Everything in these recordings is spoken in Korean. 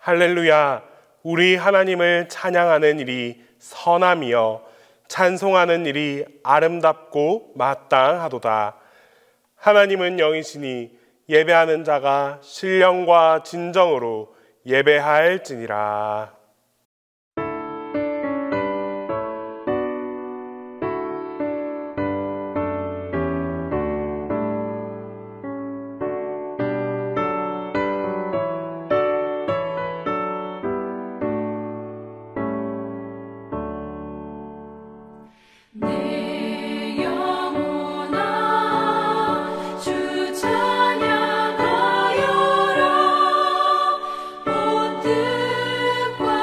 할렐루야, 우리 하나님을 찬양하는 일이 선함이여 찬송하는 일이 아름답고 마땅하도다. 하나님은 영이시니 예배하는 자가 신령과 진정으로 예배할지니라. 온 뜻과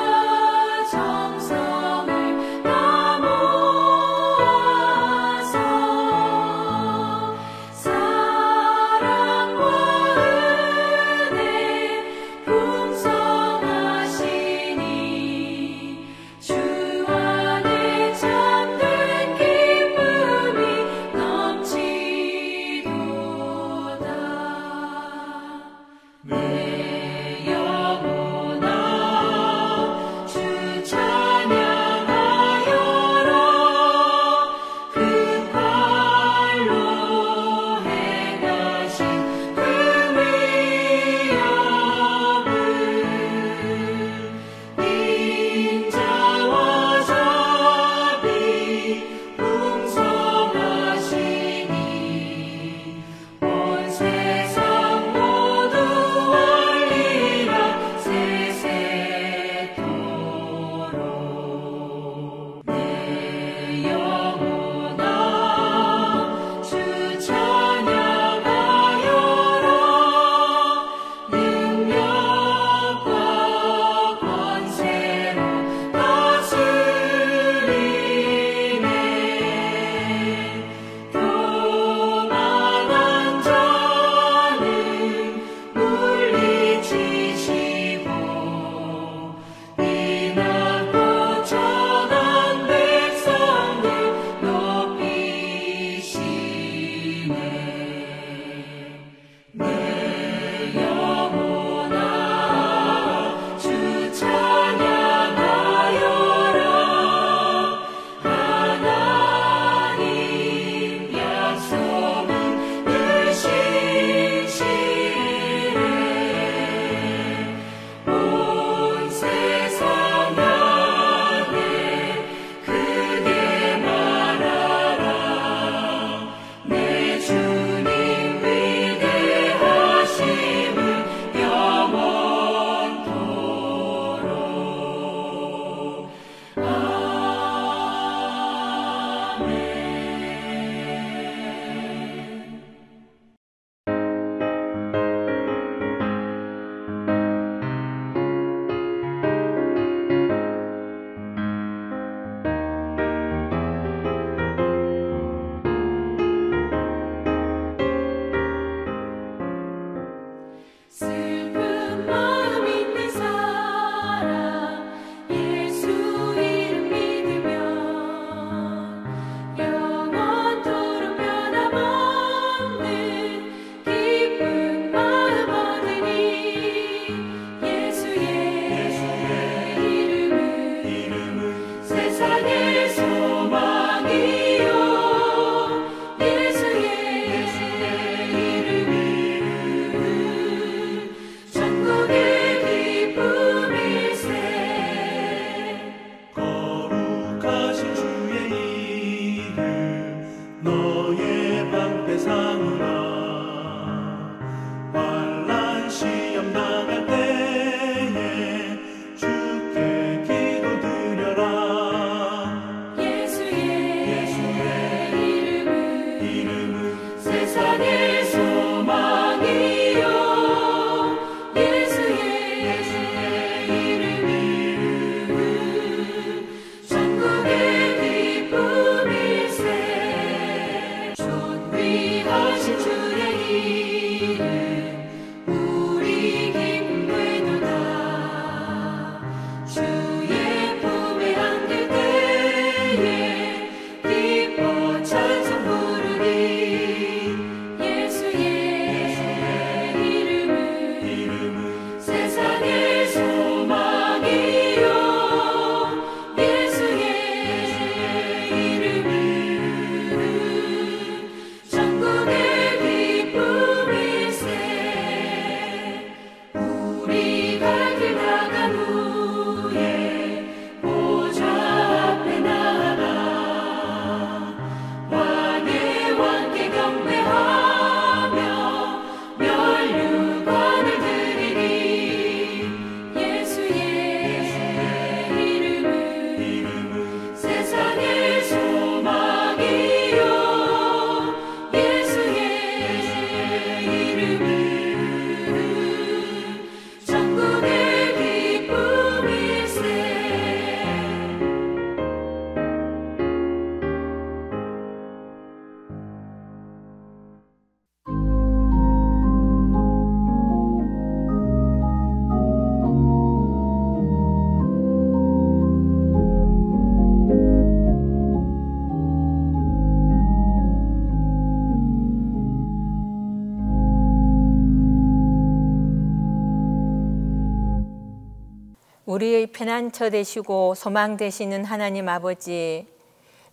우리의 피난처 되시고 소망 되시는 하나님 아버지,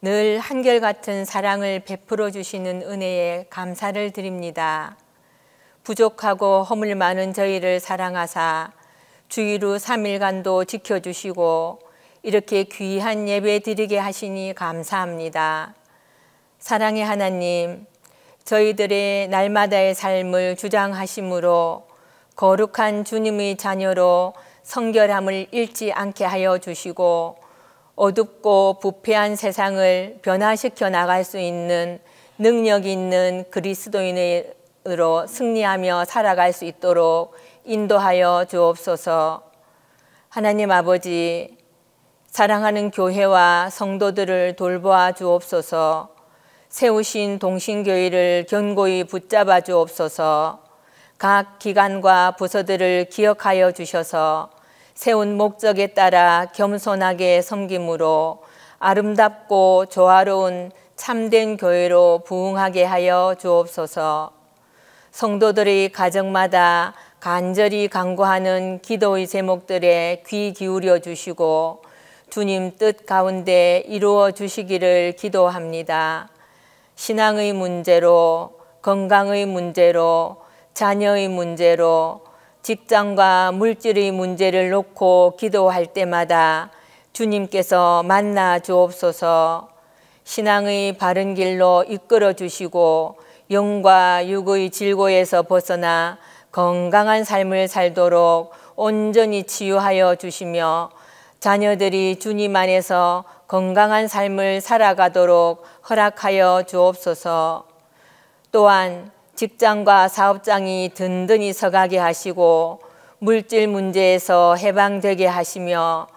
늘 한결같은 사랑을 베풀어 주시는 은혜에 감사를 드립니다. 부족하고 허물 많은 저희를 사랑하사 주일 후 3일간도 지켜주시고 이렇게 귀한 예배 드리게 하시니 감사합니다. 사랑의 하나님, 저희들의 날마다의 삶을 주장하심으로 거룩한 주님의 자녀로 성결함을 잃지 않게 하여 주시고 어둡고 부패한 세상을 변화시켜 나갈 수 있는 능력 있는 그리스도인으로 승리하며 살아갈 수 있도록 인도하여 주옵소서. 하나님 아버지, 사랑하는 교회와 성도들을 돌보아 주옵소서. 세우신 동신교회를 견고히 붙잡아 주옵소서. 각 기관과 부서들을 기억하여 주셔서 세운 목적에 따라 겸손하게 섬김으로 아름답고 조화로운 참된 교회로 부흥하게 하여 주옵소서. 성도들의 가정마다 간절히 간구하는 기도의 제목들에 귀 기울여 주시고 주님 뜻 가운데 이루어 주시기를 기도합니다. 신앙의 문제로, 건강의 문제로, 자녀의 문제로, 직장과 물질의 문제를 놓고 기도할 때마다 주님께서 만나 주옵소서. 신앙의 바른 길로 이끌어 주시고 영과 육의 질고에서 벗어나 건강한 삶을 살도록 온전히 치유하여 주시며 자녀들이 주님 안에서 건강한 삶을 살아가도록 허락하여 주옵소서. 또한 직장과 사업장이 든든히 서가게 하시고 물질 문제에서 해방되게 하시며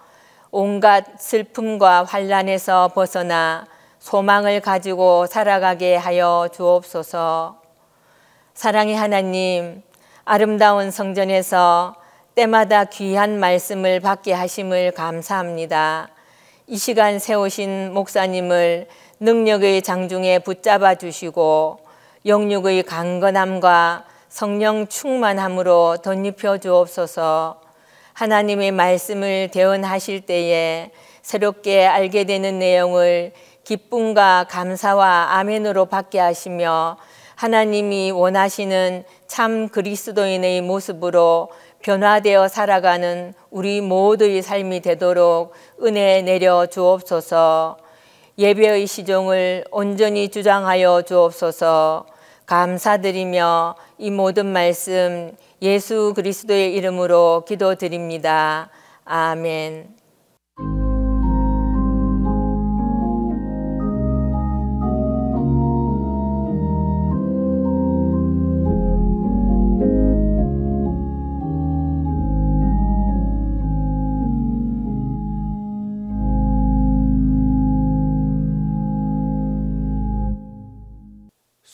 온갖 슬픔과 환난에서 벗어나 소망을 가지고 살아가게 하여 주옵소서. 사랑의 하나님, 아름다운 성전에서 때마다 귀한 말씀을 받게 하심을 감사합니다. 이 시간 세우신 목사님을 능력의 장중에 붙잡아 주시고 영육의 강건함과 성령 충만함으로 덧입혀 주옵소서. 하나님의 말씀을 대언하실 때에 새롭게 알게 되는 내용을 기쁨과 감사와 아멘으로 받게 하시며 하나님이 원하시는 참 그리스도인의 모습으로 변화되어 살아가는 우리 모두의 삶이 되도록 은혜 내려 주옵소서. 예배의 시종을 온전히 주장하여 주옵소서. 감사드리며 이 모든 말씀 예수 그리스도의 이름으로 기도드립니다. 아멘.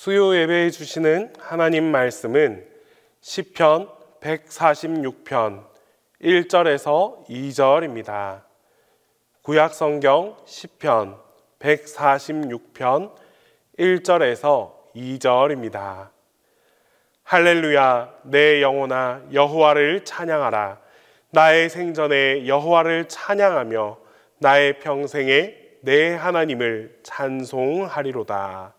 수요 예배해 주시는 하나님 말씀은 시편 146편 1절에서 2절입니다. 구약 성경 시편 146편 1절에서 2절입니다. 할렐루야, 내 영혼아 여호와를 찬양하라. 나의 생전에 여호와를 찬양하며 나의 평생에 내 하나님을 찬송하리로다.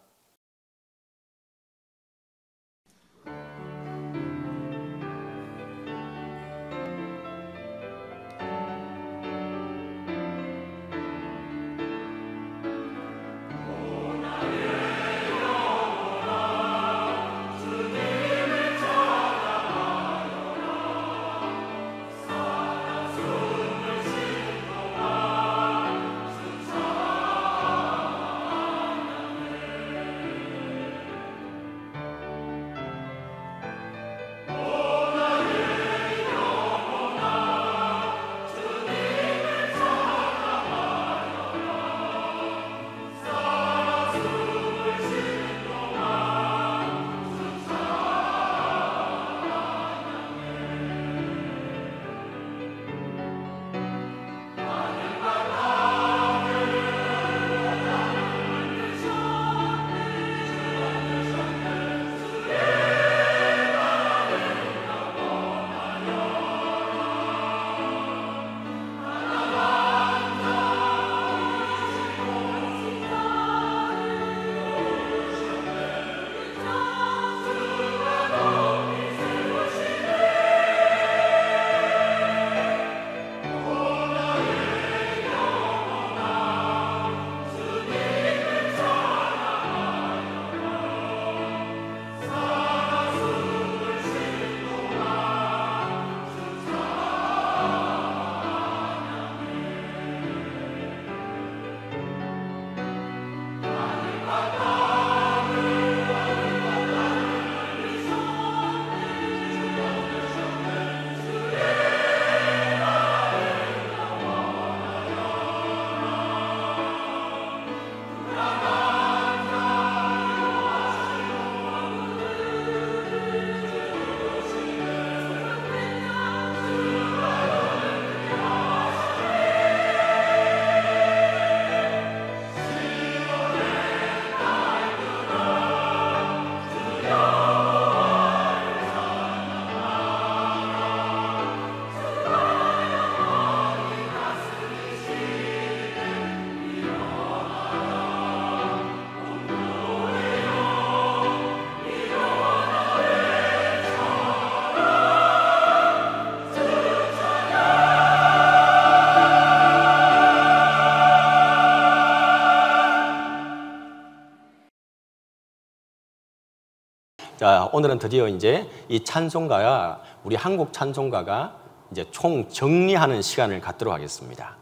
자, 오늘은 드디어 이제 이 찬송가가, 우리 한국 찬송가가 이제 총 정리하는 시간을 갖도록 하겠습니다.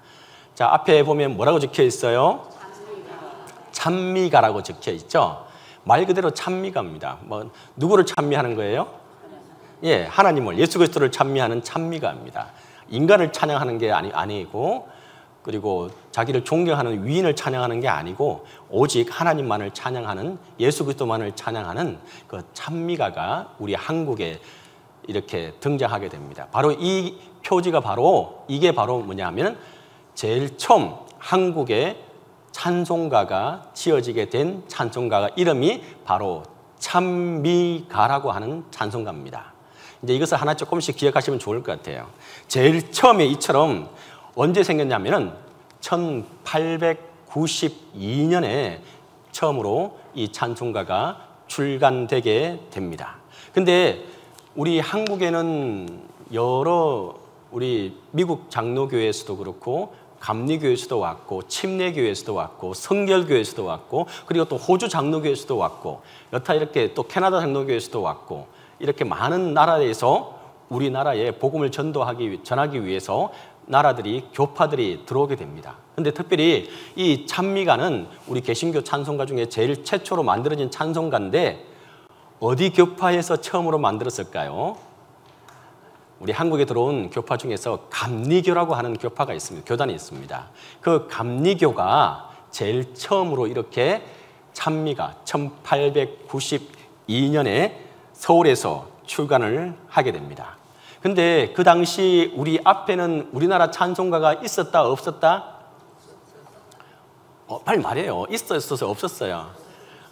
자, 앞에 보면 뭐라고 적혀 있어요? 찬미가라고 적혀 있죠. 말 그대로 찬미가입니다. 뭐 누구를 찬미하는 거예요? 예, 하나님을, 예수 그리스도를 찬미하는 찬미가입니다. 인간을 찬양하는 게 아니고, 그리고 자기를 존경하는 위인을 찬양하는 게 아니고, 오직 하나님만을 찬양하는, 예수 그리스도만을 찬양하는 그 찬미가가 우리 한국에 이렇게 등장하게 됩니다. 바로 이 표지가 이게 바로 뭐냐면 제일 처음 한국에 찬송가가 지어지게 된 찬송가가 이름이 바로 찬미가라고 하는 찬송가입니다. 이제 이것을 하나 조금씩 기억하시면 좋을 것 같아요. 제일 처음에 이처럼 언제 생겼냐면은 1892년에 처음으로 이 찬송가가 출간되게 됩니다. 근데 우리 한국에는 우리 미국 장로교회에서도 그렇고, 감리교회에서도 왔고, 침례교회에서도 왔고, 성결교회에서도 왔고, 그리고 또 호주 장로교회에서도 왔고, 여타 이렇게 또 캐나다 장로교회에서도 왔고, 이렇게 많은 나라에서 우리나라에 복음을 전하기 위해서 교파들이 들어오게 됩니다. 근데 특별히 이 찬미가는 우리 개신교 찬송가 중에 제일 최초로 만들어진 찬송가인데, 어디 교파에서 처음으로 만들었을까요? 우리 한국에 들어온 교파 중에서 감리교라고 하는 교파가 있습니다. 교단이 있습니다. 그 감리교가 제일 처음으로 이렇게 찬미가 1892년에 서울에서 출간을 하게 됩니다. 근데 그 당시 우리 앞에는 우리나라 찬송가가 있었다, 없었다? 빨리 말해요. 있었어요, 없었어요?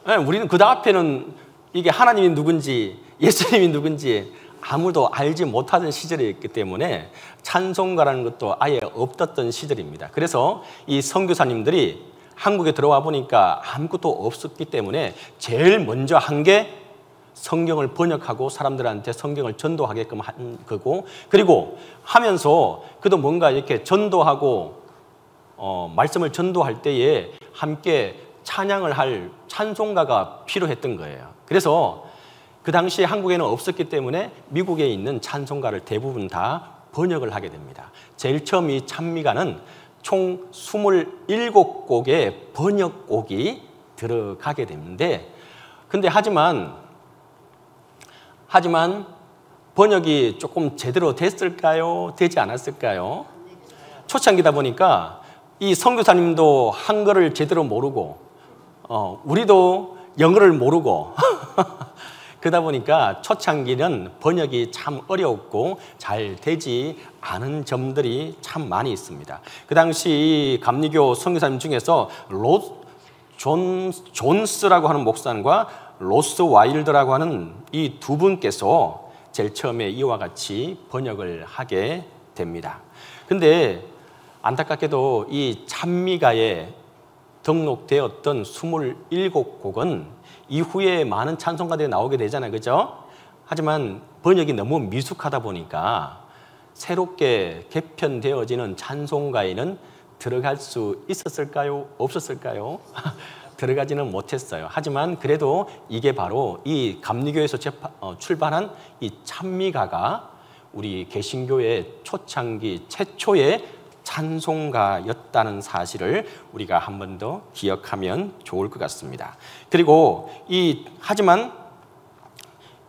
네, 우리는 그 앞에는 이게 하나님이 누군지, 예수님이 누군지 아무도 알지 못하던 시절이었기 때문에 찬송가라는 것도 아예 없었던 시절입니다. 그래서 이 선교사님들이 한국에 들어와 보니까 아무것도 없었기 때문에 제일 먼저 한 게 성경을 번역하고 사람들한테 성경을 전도하게끔 한 거고, 그리고 하면서 그도 뭔가 이렇게 전도하고 말씀을 전도할 때에 함께 찬양을 할 찬송가가 필요했던 거예요. 그래서 그 당시에 한국에는 없었기 때문에 미국에 있는 찬송가를 대부분 다 번역을 하게 됩니다. 제일 처음 이 찬미가는 총 27곡의 번역곡이 들어가게 되는데, 근데 하지만 번역이 조금 제대로 됐을까요? 되지 않았을까요? 초창기다 보니까 이 선교사님도 한글을 제대로 모르고, 우리도 영어를 모르고 그러다 보니까 초창기는 번역이 참 어려웠고 잘 되지 않은 점들이 참 많이 있습니다. 그 당시 감리교 선교사님 중에서 존스라고 하는 목사님과 로스 와일드라고 하는 이 두 분께서 제일 처음에 이와 같이 번역을 하게 됩니다. 근데 안타깝게도 이 찬미가에 등록되었던 27곡은 이후에 많은 찬송가들이 나오게 되잖아요. 그죠? 하지만 번역이 너무 미숙하다 보니까 새롭게 개편되어지는 찬송가에는 들어갈 수 있었을까요? 없었을까요? 들어가지는 못했어요. 하지만 그래도 이게 바로 이 감리교에서 출발한 이 찬미가가 우리 개신교의 초창기 최초의 찬송가였다는 사실을 우리가 한 번 더 기억하면 좋을 것 같습니다. 그리고 하지만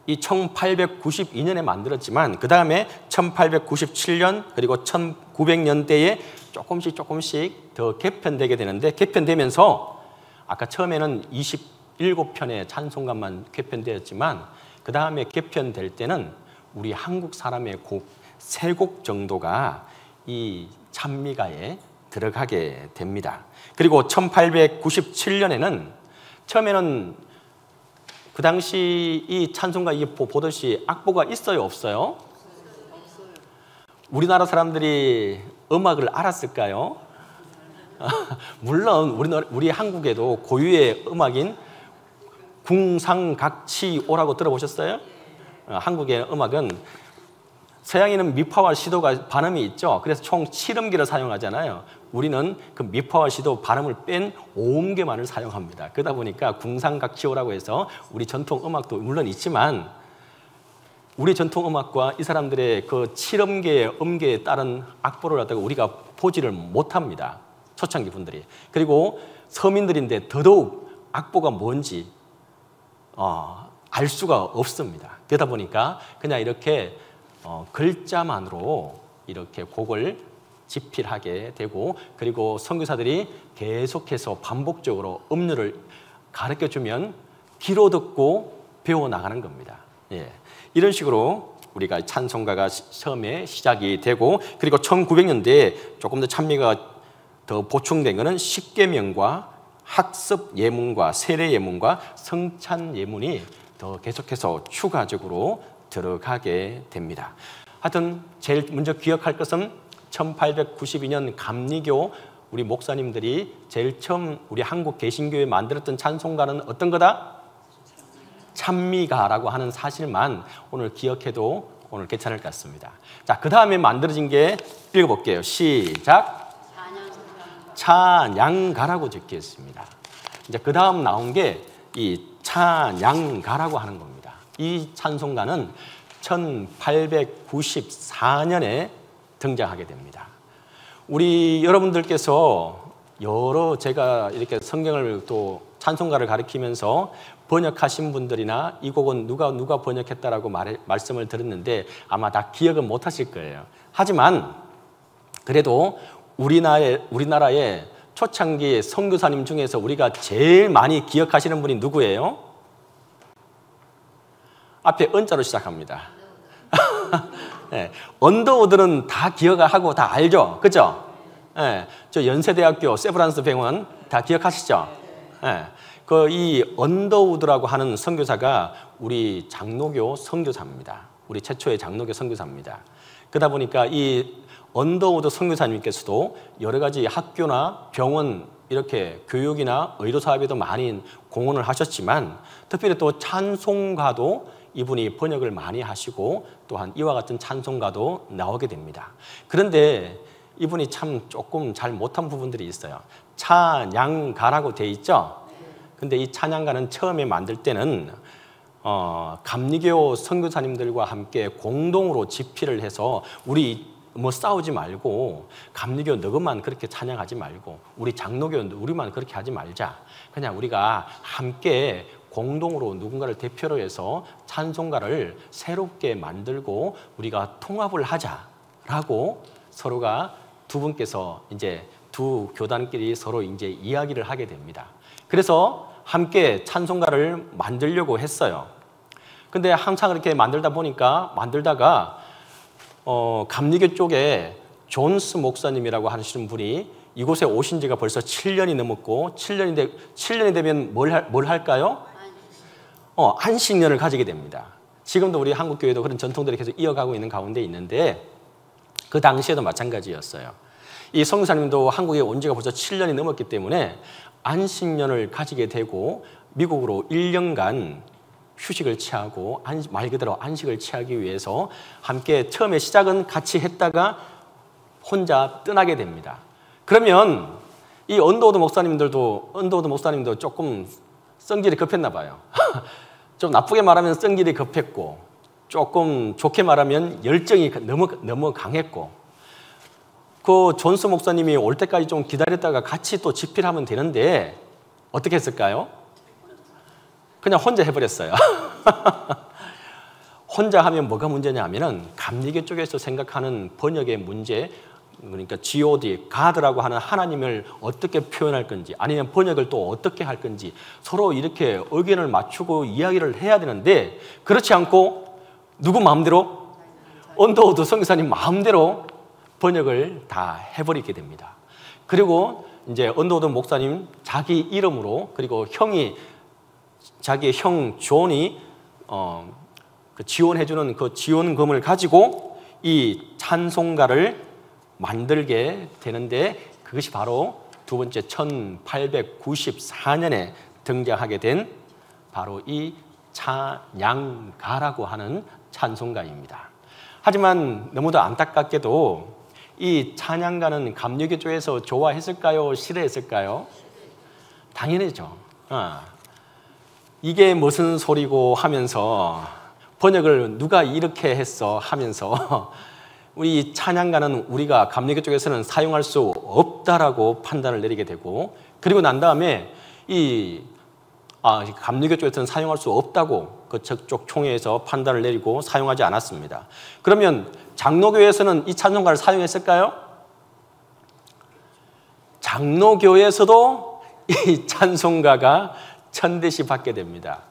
이 1892년에 만들었지만 그 다음에 1897년 그리고 1900년대에 조금씩 더 개편되게 되는데, 개편되면서 아까 처음에는 27편의 찬송가만 개편되었지만 그 다음에 개편될 때는 우리 한국 사람의 곡 3곡 정도가 이 찬미가에 들어가게 됩니다. 그리고 1897년에는 처음에는 그 당시 이 찬송가 보듯이 악보가 있어요, 없어요? 우리나라 사람들이 음악을 알았을까요? 물론 우리 한국에도 고유의 음악인 궁상각치오라고 들어보셨어요? 한국의 음악은 서양에는 미파와 시도가 반음이 있죠. 그래서 총 7음기를 사용하잖아요. 우리는 그 미파와 시도 발음을 뺀 오음계만을 사용합니다. 그러다 보니까 궁상각시호라고 해서 우리 전통 음악도 물론 있지만 우리 전통 음악과 이 사람들의 그 7음계의 음계에 따른 악보를 갖다가 우리가 보지를 못합니다. 초창기 분들이. 그리고 서민들인데 더더욱 악보가 뭔지 알 수가 없습니다. 그러다 보니까 그냥 이렇게 글자만으로 이렇게 곡을 집필하게 되고, 그리고 선교사들이 계속해서 반복적으로 음률을 가르쳐주면 귀로 듣고 배워나가는 겁니다. 예. 이런 식으로 우리가 찬송가가 처음에 시작이 되고, 그리고 1900년대에 조금 더 찬미가 더 보충된 것은 십계명과 학습 예문과 세례 예문과 성찬 예문이 더 계속해서 추가적으로 들어가게 됩니다. 하여튼 제일 먼저 기억할 것은 1892년 감리교 우리 목사님들이 제일 처음 우리 한국 개신교에 만들었던 찬송가는 어떤 거다? 찬미가라고 하는 사실만 오늘 기억해도 오늘 괜찮을 것 같습니다. 자, 그 다음에 만들어진 게 읽어볼게요. 시작. 찬양가라고 적혀 있습니다. 이제 그 다음 나온 게 이 찬양가라고 하는 겁니다. 이 찬송가는 1894년에 등장하게 됩니다. 우리 여러분들께서 제가 이렇게 성경을 또 찬송가를 가르치면서 번역하신 분들이나 이 곡은 누가 번역했다라고 말씀을 드렸는데 아마 다 기억은 못 하실 거예요. 하지만 그래도 우리나라의 초창기 선교사님 중에서 우리가 제일 많이 기억하시는 분이 누구예요? 앞에 은자로 시작합니다. 네, 언더우드는 다 기억하고 다 알죠? 그죠? 네, 저 연세대학교 세브란스 병원 다 기억하시죠? 네, 이 언더우드라고 하는 선교사가 우리 장로교 선교사입니다. 우리 최초의 장로교 선교사입니다. 그러다 보니까 이 언더우드 선교사님께서도 여러 가지 학교나 병원 이렇게 교육이나 의료 사업에도 많이 공헌을 하셨지만 특별히 또 찬송가도 이분이 번역을 많이 하시고 또한 이와 같은 찬송가도 나오게 됩니다. 그런데 이분이 참 조금 잘 못한 부분들이 있어요. 찬양가라고 돼 있죠? 근데 이 찬양가는 처음에 만들 때는 감리교 선교사님들과 함께 공동으로 집필을 해서 우리 싸우지 말고 감리교 너희만 그렇게 찬양하지 말고 우리 장로교 우리만 그렇게 하지 말자. 그냥 우리가 함께 공동으로 누군가를 대표로 해서 찬송가를 새롭게 만들고 우리가 통합을 하자라고 서로가 두 분께서 이제 두 교단끼리 서로 이제 이야기를 하게 됩니다. 그래서 함께 찬송가를 만들려고 했어요. 근데 항상 그렇게 만들다가 감리교 쪽에 존스 목사님이라고 하시는 분이 이곳에 오신 지가 벌써 7년이 넘었고 7년이 되면 뭘 할까요? 안식년을 가지게 됩니다. 지금도 우리 한국 교회도 그런 전통들이 계속 이어가고 있는 가운데 있는데 그 당시에도 마찬가지였어요. 이 선교사님도 한국에 온 지가 벌써 7년이 넘었기 때문에 안식년을 가지게 되고 미국으로 1년간 휴식을 취하고 말 그대로 안식을 취하기 위해서 함께 처음에 시작은 같이 했다가 혼자 떠나게 됩니다. 그러면 이 언더우드 목사님도 조금 성질이 급했나 봐요. 좀 나쁘게 말하면 성질이 급했고 조금 좋게 말하면 열정이 너무 강했고 그 존스 목사님이 올 때까지 좀 기다렸다가 같이 또 집필하면 되는데 어떻게 했을까요? 그냥 혼자 해버렸어요. 혼자 하면 뭐가 문제냐 하면은 감리교 쪽에서 생각하는 번역의 문제, 그러니까 God, God라고 하는 하나님을 어떻게 표현할 건지 아니면 번역을 또 어떻게 할 건지 서로 이렇게 의견을 맞추고 이야기를 해야 되는데 그렇지 않고 누구 마음대로? 언더우드 선교사님 마음대로 번역을 다 해버리게 됩니다. 그리고 이제 언더우드 목사님 자기 이름으로 그리고 자기의 형 존이 지원해주는 그 지원금을 가지고 이 찬송가를 만들게 되는데 그것이 바로 두 번째 1894년에 등장하게 된 바로 이 찬양가라고 하는 찬송가입니다. 하지만 너무도 안타깝게도 이 찬양가는 감리교 쪽에서 좋아했을까요? 싫어했을까요? 당연하죠. 이게 무슨 소리고 하면서 번역을 누가 이렇게 했어 하면서 우리 찬양가는 우리가 감리교 쪽에서는 사용할 수 없다라고 판단을 내리게 되고, 그리고 난 다음에 감리교 쪽에서는 사용할 수 없다고 그 저쪽 총회에서 판단을 내리고 사용하지 않았습니다. 그러면 장로교에서는 이 찬송가를 사용했을까요? 장로교에서도 이 찬송가가 천대시 받게 됩니다.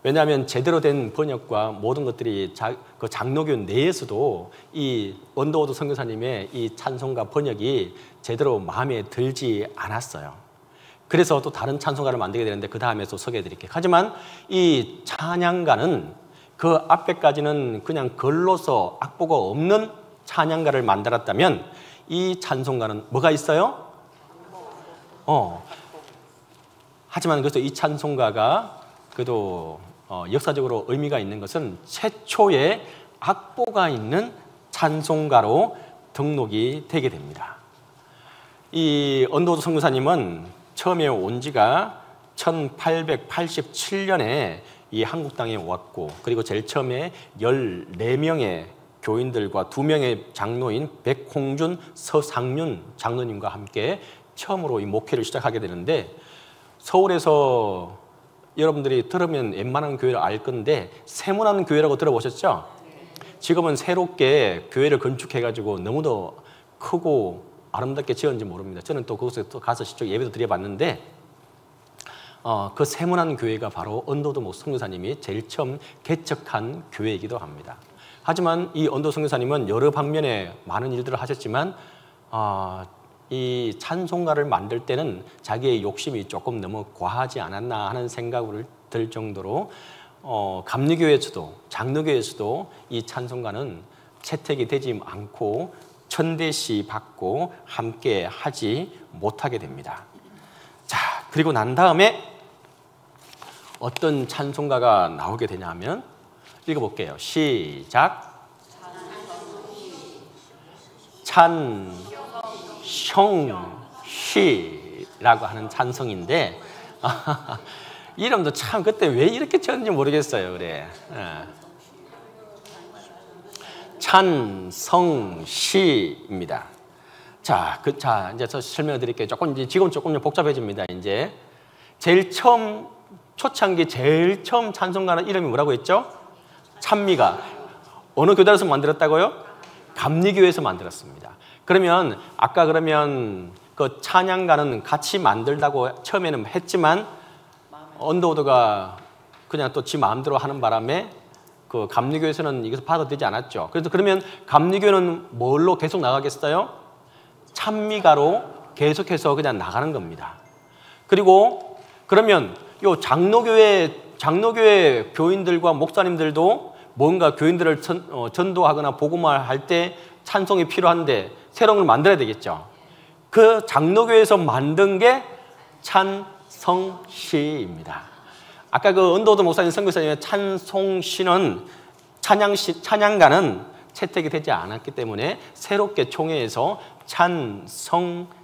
왜냐하면 제대로 된 번역과 모든 것들이 그 장로교 내에서도 이 언더우드 선교사님의 이 찬송가 번역이 제대로 마음에 들지 않았어요. 그래서 또 다른 찬송가를 만들게 되는데 그 다음에 또 소개해 드릴게요. 하지만 이 찬양가는 그 앞에까지는 그냥 글로서 악보가 없는 찬양가를 만들었다면 이 찬송가는 뭐가 있어요? 하지만 그래서 이 찬송가가 그래도 역사적으로 의미가 있는 것은 최초의 악보가 있는 찬송가로 등록이 되게 됩니다. 이 언더우드 선교사님은 처음에 온 지가 1887년에 이 한국 땅에 왔고, 그리고 제일 처음에 14명의 교인들과 2명의 장로인 백홍준, 서상윤 장로님과 함께 처음으로 이 목회를 시작하게 되는데, 서울에서 여러분들이 들으면 웬만한 교회를 알 건데 세문안 교회라고 들어보셨죠? 지금은 새롭게 교회를 건축해가지고 너무도 크고 아름답게 지었는지 모릅니다. 저는 또 그곳에 또 가서 직접 예배도 드려봤는데 그 세문안 교회가 바로 언더우드 선교사님이 제일 처음 개척한 교회이기도 합니다. 하지만 이 언더우드 선교사님은 여러 방면에 많은 일들을 하셨지만 이 찬송가를 만들 때는 자기의 욕심이 조금 너무 과하지 않았나 하는 생각을 들 정도로 감리교회에서도 장로교회에서도 이 찬송가는 채택이 되지 않고 천대시 받고 함께 하지 못하게 됩니다. 자, 그리고 난 다음에 어떤 찬송가가 나오게 되냐 하면 읽어볼게요. 시작. 찬성시라고 하는 찬송인데 이름도 참 그때 왜 이렇게 지었는지 모르겠어요. 그래. 찬성시입니다. 자, 이제 저 설명을 드릴게요. 지금 조금 복잡해집니다. 이제 제일 처음 초창기 제일 처음 찬송가는 이름이 뭐라고 했죠? 찬미가. 어느 교단에서 만들었다고요? 감리교회에서 만들었습니다. 그러면 아까 그 찬양가는 같이 만들다고 처음에는 했지만 언더우드가 그냥 또 지 마음대로 하는 바람에 그 감리교에서는 이것을 받아들이지 않았죠. 그래서 그러면 감리교는 뭘로 계속 나가겠어요? 찬미가로 계속해서 그냥 나가는 겁니다. 그리고 그러면 요 장로교회 교인들과 목사님들도 뭔가 교인들을 전도하거나 복음화할 때 찬송이 필요한데 새로운 걸 만들어야 되겠죠. 그 장로교에서 만든 게 찬성시입니다. 아까 그 언더우드 목사님 선교사님의 찬송시는 찬양가는 채택이 되지 않았기 때문에 새롭게 총회에서 찬성시를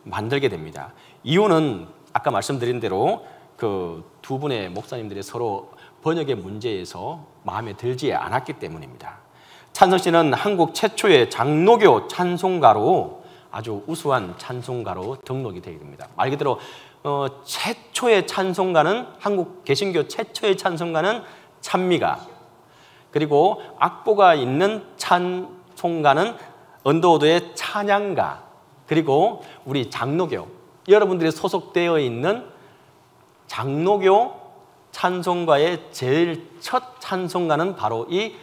만들게 됩니다. 이유는 아까 말씀드린 대로 그 두 분의 목사님들이 서로 번역의 문제에서 마음에 들지 않았기 때문입니다. 찬성시는 한국 최초의 장로교 찬송가로 아주 우수한 찬송가로 등록이 되게 됩니다. 말 그대로 최초의 찬송가는 한국 개신교 최초의 찬송가는 찬미가, 그리고 악보가 있는 찬송가는 언더우드의 찬양가, 그리고 우리 장로교 여러분들이 소속되어 있는 장로교 찬송가의 제일 첫 찬송가는 바로 이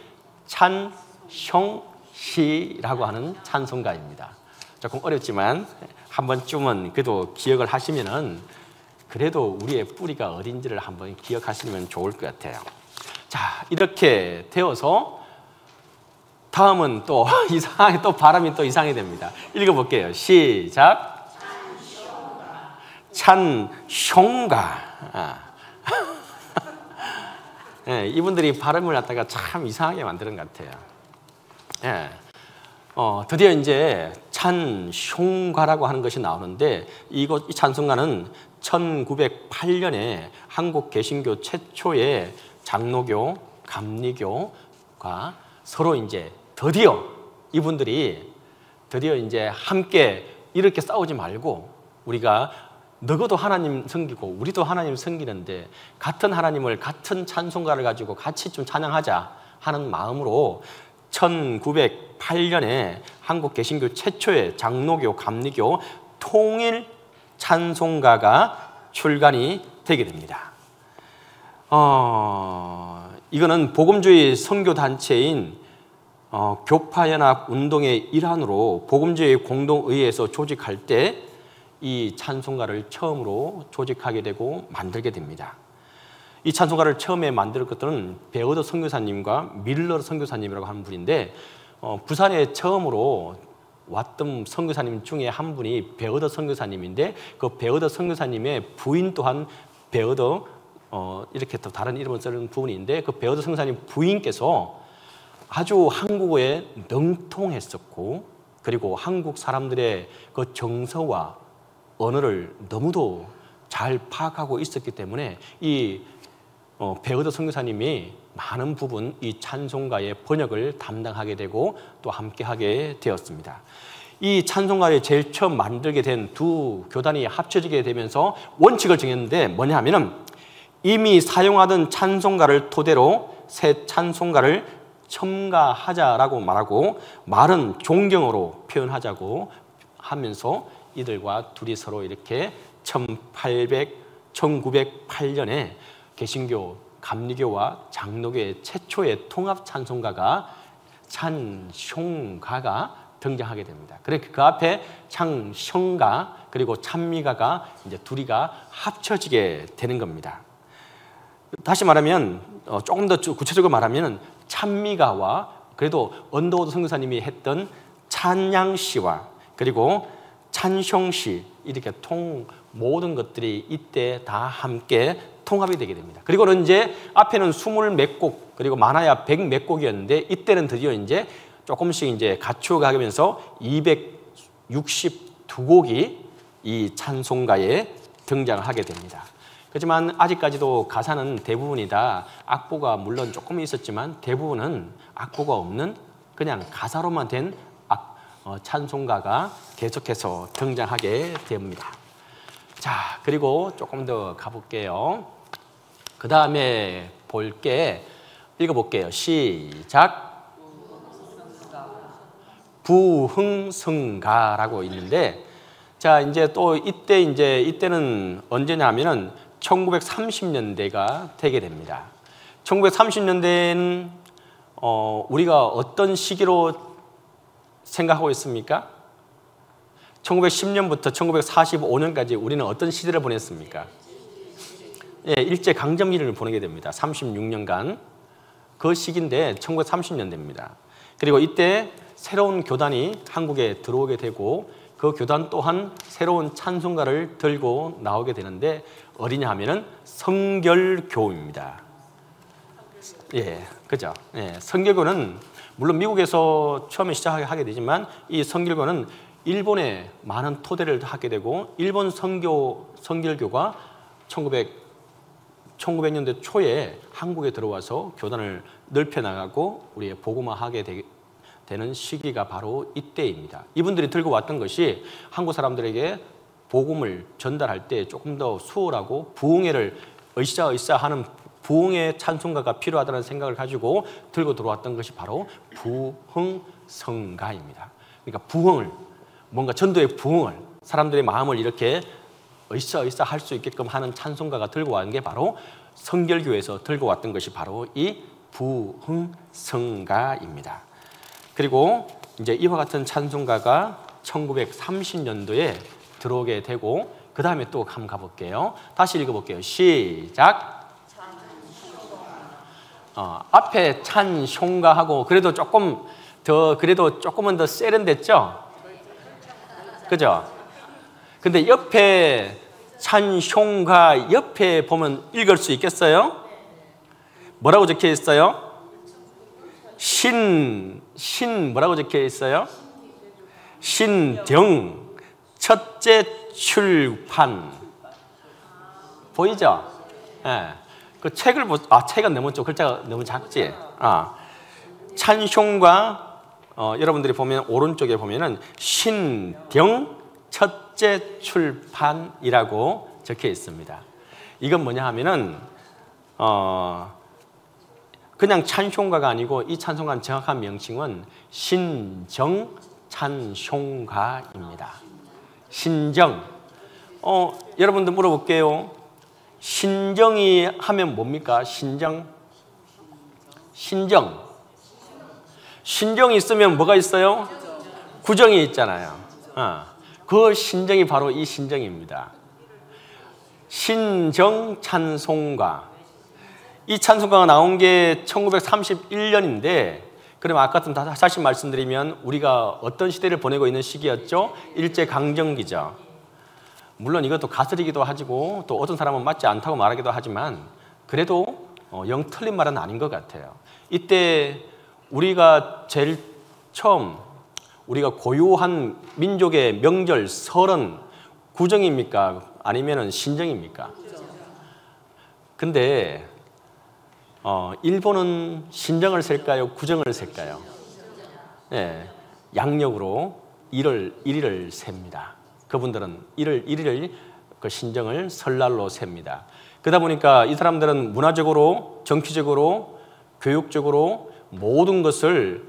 찬송시라고 하는 찬송가입니다. 조금 어렵지만 한 번쯤은 그래도 기억을 하시면은 그래도 우리의 뿌리가 어딘지를 한번 기억하시면 좋을 것 같아요. 자, 이렇게 되어서 다음은 또 이상하게 또 발음이 또 이상하게 됩니다. 읽어볼게요. 시작. 찬송가. 네, 이분들이 발음을 갖다가 참 이상하게 만드는 것 같아요. 네. 드디어 이제 찬송가라고 하는 것이 나오는데 이 찬송가는 1908년에 한국 개신교 최초의 장로교, 감리교가 서로 이제 드디어 이분들이 드디어 이제 함께 이렇게 싸우지 말고 우리가 너도 하나님 섬기고 우리도 하나님 섬기는데 같은 하나님을 같은 찬송가를 가지고 같이 좀 찬양하자 하는 마음으로 1908년에 한국 개신교 최초의 장로교, 감리교 통일 찬송가가 출간이 되게 됩니다. 이거는 복음주의 선교단체인 교파연합 운동의 일환으로 복음주의 공동의회에서 조직할 때 이 찬송가를 처음으로 조직하게 되고 만들게 됩니다. 이 찬송가를 처음에 만들 것들은 베어더 선교사님과 밀러 선교사님이라고 하는 분인데 부산에 처음으로 왔던 선교사님 중에 한 분이 베어더 선교사님인데 그 베어더 선교사님의 부인 또한 베어더 이렇게 또 다른 이름을 쓰는 부분인데 그 베어더 선교사님 부인께서 아주 한국어에 능통했었고 그리고 한국 사람들의 그 정서와 언어를 너무도 잘 파악하고 있었기 때문에 이 베어더 선교사님이 많은 부분 이 찬송가의 번역을 담당하게 되고 또 함께하게 되었습니다. 이 찬송가를 제일 처음 만들게 된 두 교단이 합쳐지게 되면서 원칙을 정했는데 뭐냐 하면은 이미 사용하던 찬송가를 토대로 새 찬송가를 첨가하자라고 말하고 말은 존경어로 표현하자고 하면서 이들과 둘이 서로 이렇게 1908년에 개신교, 감리교와 장로교의 최초의 통합 찬송가가 찬송가가 등장하게 됩니다. 그래서 그 앞에 찬송가 그리고 찬미가가 이제 둘이가 합쳐지게 되는 겁니다. 다시 말하면 조금 더 구체적으로 말하면 찬미가와 그래도 언더우드 선교사님이 했던 찬양시와 그리고 찬송시 이렇게 모든 것들이 이때 다 함께 통합이 되게 됩니다. 그리고는 이제 앞에는 20몇 곡 그리고 많아야 100 몇 곡이었는데 이때는 드디어 이제 조금씩 이제 갖추어 가면서 262곡이 이 찬송가에 등장을 하게 됩니다. 그렇지만 아직까지도 가사는 대부분이 다 악보가 물론 조금 있었지만 대부분은 악보가 없는 그냥 가사로만 된 찬송가가 계속해서 등장하게 됩니다. 자, 그리고 조금 더 가볼게요. 그 다음에 읽어볼게요. 시작. 부흥성가라고 있는데, 자, 이제 또 이때는 언제냐면은 1930년대가 되게 됩니다. 1930년대는 우리가 어떤 시기로 생각하고 있습니까? 1910년부터 1945년까지 우리는 어떤 시대를 보냈습니까? 일제강점기를 보내게 됩니다. 36년간. 그 시기인데 1930년대입니다. 그리고 이때 새로운 교단이 한국에 들어오게 되고 그 교단 또한 새로운 찬송가를 들고 나오게 되는데 어디냐 하면은 성결교입니다. 그죠? 성결교는 물론 미국에서 처음에 시작하게 되지만 이 성결교는 일본에 많은 토대를 하게 되고 일본 성결교가 1900년대 초에 한국에 들어와서 교단을 넓혀나가고 우리의 복음화하게 되는 시기가 바로 이때입니다. 이분들이 들고 왔던 것이 한국 사람들에게 복음을 전달할 때 조금 더 수월하고 부흥회를 으쌰으쌰 하는 부흥의 찬송가가 필요하다는 생각을 가지고 들고 들어왔던 것이 바로 부흥성가입니다. 그러니까 부흥을, 뭔가 전도의 부흥을, 사람들의 마음을 이렇게 으쌰으쌰 할 수 있게끔 하는 찬송가가 들고 왔는 게 바로 성결교에서 들고 왔던 것이 바로 이 부흥성가입니다. 그리고 이제 이와 같은 찬송가가 1930년도에 들어오게 되고 그 다음에 또 한번 가볼게요. 다시 읽어볼게요. 시작. 앞에 찬송가하고 그래도 조금은 더 세련됐죠? 그죠? 근데 옆에 찬송가 옆에 보면 읽을 수 있겠어요? 뭐라고 적혀 있어요? 뭐라고 적혀 있어요? 신정 첫째 출판. 보이죠? 예. 그 책을 책은 너무 좀 글자가 너무 작지. 찬송가 여러분들이 보면 오른쪽에 보면은 신정 첫째 출판이라고 적혀 있습니다. 이건 뭐냐 하면은 그냥 찬송가가 아니고 이 찬송가의 정확한 명칭은 신정 찬송가입니다. 신정. 여러분들 물어볼게요. 신정이 하면 뭡니까? 신정. 신정이 있으면 뭐가 있어요? 구정이 있잖아요. 그 신정이 바로 이 신정입니다. 신정 찬송가. 이 찬송가가 나온 게 1931년인데 그럼 아까 좀 다시 말씀드리면 우리가 어떤 시대를 보내고 있는 시기였죠? 일제강점기죠. 물론 이것도 가설이기도 하고 또 어떤 사람은 맞지 않다고 말하기도 하지만 그래도 영 틀린 말은 아닌 것 같아요. 이때 우리가 제일 처음 우리가 고유한 민족의 명절, 설은 구정입니까? 아니면 신정입니까? 근데 일본은 신정을 셀까요? 구정을 셀까요? 네, 양력으로 1월 1일을 셉니다. 그분들은 1월 1일을 그 신정을 설날로 셉니다. 그러다 보니까 이 사람들은 문화적으로, 정치적으로, 교육적으로 모든 것을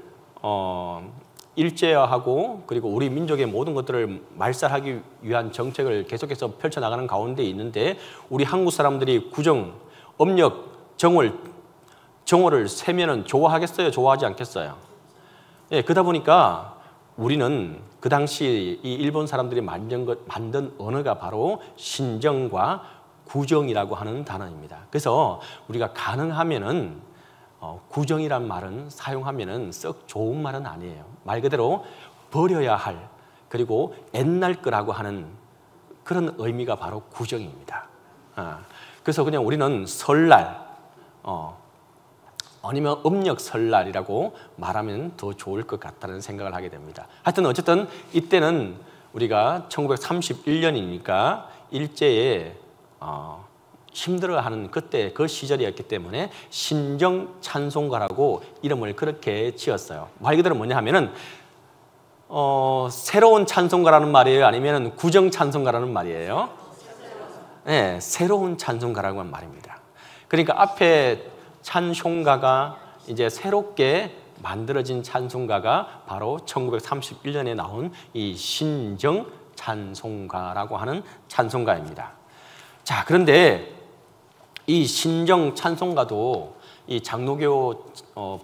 일제화하고 그리고 우리 민족의 모든 것들을 말살하기 위한 정책을 계속해서 펼쳐나가는 가운데 있는데 우리 한국 사람들이 구정, 음력, 정월을 세면은 좋아하겠어요? 좋아하지 않겠어요? 예, 그러다 보니까 우리는 그 당시 이 일본 사람들이 만든 언어가 바로 신정과 구정이라고 하는 단어입니다. 그래서 우리가 가능하면은 구정이란 말은 사용하면은 썩 좋은 말은 아니에요. 말 그대로 버려야 할 그리고 옛날 거라고 하는 그런 의미가 바로 구정입니다. 그래서 그냥 우리는 설날 아니면 음력 설날이라고 말하면 더 좋을 것 같다는 생각을 하게 됩니다. 하여튼 어쨌든 이때는 우리가 1931년이니까 일제에 힘들어하는 그때 그 시절이었기 때문에 신정 찬송가라고 이름을 그렇게 지었어요. 말 그대로 뭐냐 하면은 새로운 찬송가라는 말이에요? 아니면 구정 찬송가라는 말이에요? 네, 새로운 찬송가라고 하는 말입니다. 그러니까 앞에 찬송가가 이제 새롭게 만들어진 찬송가가 바로 1931년에 나온 이 신정 찬송가라고 하는 찬송가입니다. 자, 그런데 이 신정 찬송가도 이 장로교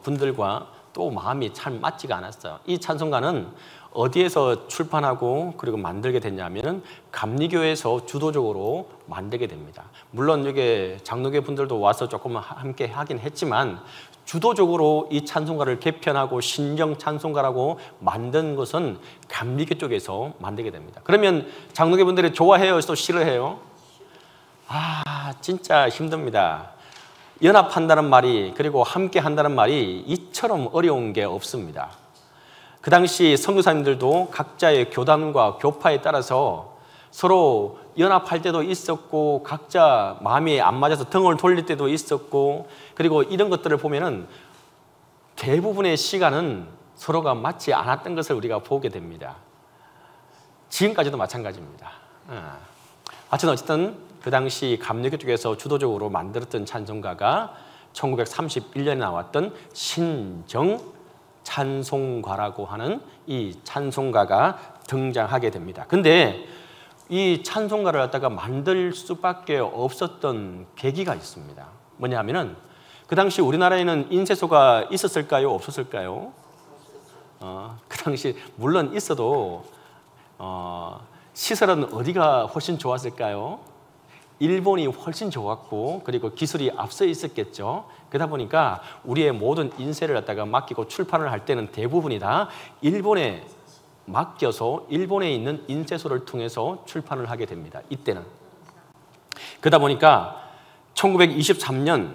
분들과 또 마음이 참 맞지가 않았어요. 이 찬송가는 어디에서 출판하고 그리고 만들게 됐냐면은 감리교에서 주도적으로 만들게 됩니다. 물론 여기 장로교 분들도 와서 조금 함께 하긴 했지만 주도적으로 이 찬송가를 개편하고 신정 찬송가라고 만든 것은 감리교 쪽에서 만들게 됩니다. 그러면 장로교 분들이 좋아해요? 또 싫어해요? 진짜 힘듭니다. 연합한다는 말이 그리고 함께 한다는 말이 이처럼 어려운 게 없습니다. 그 당시 선교사님들도 각자의 교단과 교파에 따라서 서로 연합할 때도 있었고 각자 마음이 안 맞아서 등을 돌릴 때도 있었고 그리고 이런 것들을 보면은 대부분의 시간은 서로가 맞지 않았던 것을 우리가 보게 됩니다. 지금까지도 마찬가지입니다. 어쨌든 그 당시 감리교 쪽에서 주도적으로 만들었던 찬송가가 1931년에 나왔던 신정 찬송가라고 하는 이 찬송가가 등장하게 됩니다. 근데 이 찬송가를 갖다가 만들 수밖에 없었던 계기가 있습니다. 뭐냐 하면은 그 당시 우리나라에는 인쇄소가 있었을까요? 없었을까요? 그 당시 물론 있어도 시설은 어디가 훨씬 좋았을까요? 일본이 훨씬 좋았고 그리고 기술이 앞서 있었겠죠. 그러다 보니까 우리의 모든 인쇄를 갖다가 맡기고 출판을 할 때는 대부분이 다 일본에 맡겨서 일본에 있는 인쇄소를 통해서 출판을 하게 됩니다. 이때는. 그러다 보니까 1923년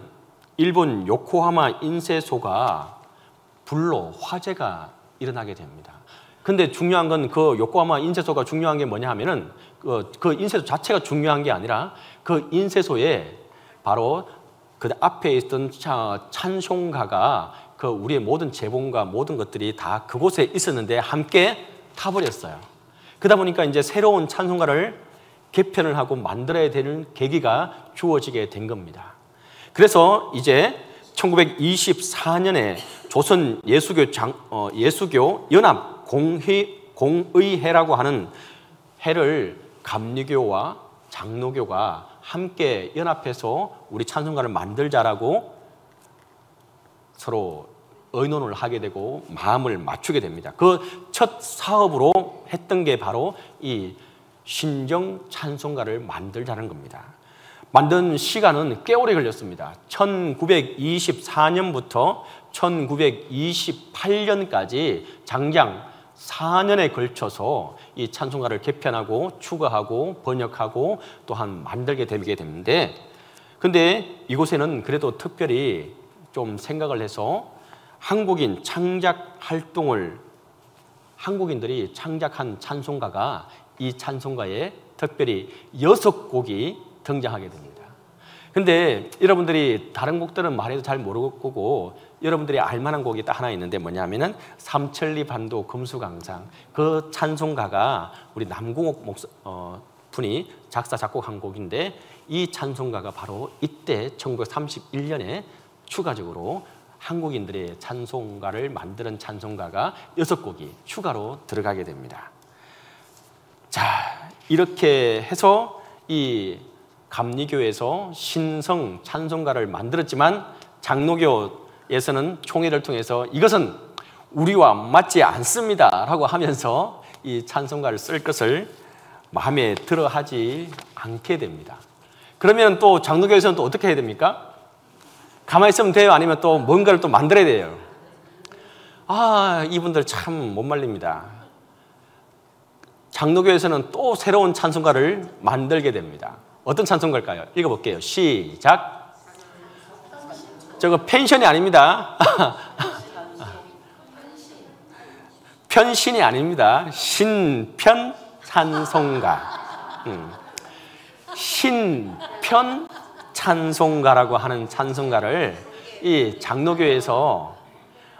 일본 요코하마 인쇄소가 불로 화재가 일어나게 됩니다. 근데 중요한 건 그 요코하마 인쇄소가 중요한 게 뭐냐 하면은 그 인쇄소 자체가 중요한 게 아니라 그 인쇄소에 바로 그 앞에 있던 찬송가가 그 우리의 모든 재본과 모든 것들이 다 그곳에 있었는데 함께 타버렸어요. 그러다 보니까 이제 새로운 찬송가를 개편을 하고 만들어야 되는 계기가 주어지게 된 겁니다. 그래서 이제 1924년에 조선 예수교 연합 공의회라고 하는 해를 감리교와 장로교가 함께 연합해서 우리 찬송가를 만들자라고 서로 의논을 하게 되고 마음을 맞추게 됩니다. 그 첫 사업으로 했던 게 바로 이 신정 찬송가를 만들자는 겁니다. 만든 시간은 꽤 오래 걸렸습니다. 1924년부터 1928년까지 장장 4년에 걸쳐서 이 찬송가를 개편하고 추가하고 번역하고 또한 만들게 되게 되는데, 근데 이곳에는 그래도 특별히 좀 생각을 해서 한국인 창작 활동을 한국인들이 창작한 찬송가가 이 찬송가에 특별히 6곡이 등장하게 됩니다. 근데 여러분들이 다른 곡들은 말해도 잘 모를 거고 여러분들이 알만한 곡이 딱 하나 있는데 뭐냐면은 삼천리 반도 금수강상, 그 찬송가가 우리 남궁옥 분이 작사 작곡한 곡인데 이 찬송가가 바로 이때 1931년에 추가적으로 한국인들의 찬송가를 만드는 찬송가가 6곡이 추가로 들어가게 됩니다. 자, 이렇게 해서 이 감리교에서 신성 찬송가를 만들었지만 장로교에서는 총회를 통해서 이것은 우리와 맞지 않습니다 라고 하면서 이 찬송가를 쓸 것을 마음에 들어 하지 않게 됩니다. 그러면 또 장로교에서는 또 어떻게 해야 됩니까? 가만히 있으면 돼요? 아니면 또 뭔가를 또 만들어야 돼요? 이분들 참 못 말립니다. 장로교에서는 또 새로운 찬송가를 만들게 됩니다. 어떤 찬송가일까요? 읽어볼게요. 시작. 저거 펜션이 아닙니다. 편신이 아닙니다. 신편 찬송가. 신편 찬송가라고 하는 찬송가를 이 장로교에서,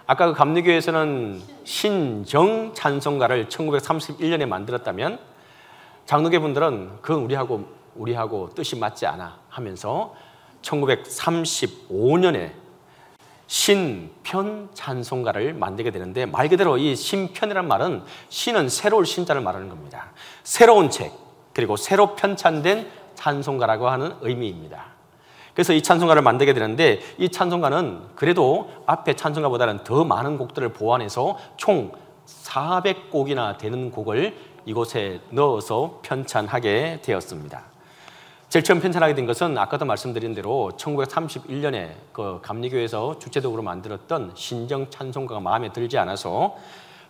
아까 그 감리교에서는 신정 찬송가를 1931년에 만들었다면 장로교 분들은 그건 우리하고 뜻이 맞지 않아 하면서 1935년에 신편 찬송가를 만들게 되는데, 말 그대로 이 신편이란 말은 신은 새로운 신자를 말하는 겁니다. 새로운 책, 그리고 새로 편찬된 찬송가라고 하는 의미입니다. 그래서 이 찬송가를 만들게 되는데, 이 찬송가는 그래도 앞에 찬송가보다는 더 많은 곡들을 보완해서 총 400곡이나 되는 곡을 이곳에 넣어서 편찬하게 되었습니다. 제일 처음 편찬하게 된 것은 아까도 말씀드린 대로 1931년에 그 감리교에서 주체적으로 만들었던 신정 찬송가가 마음에 들지 않아서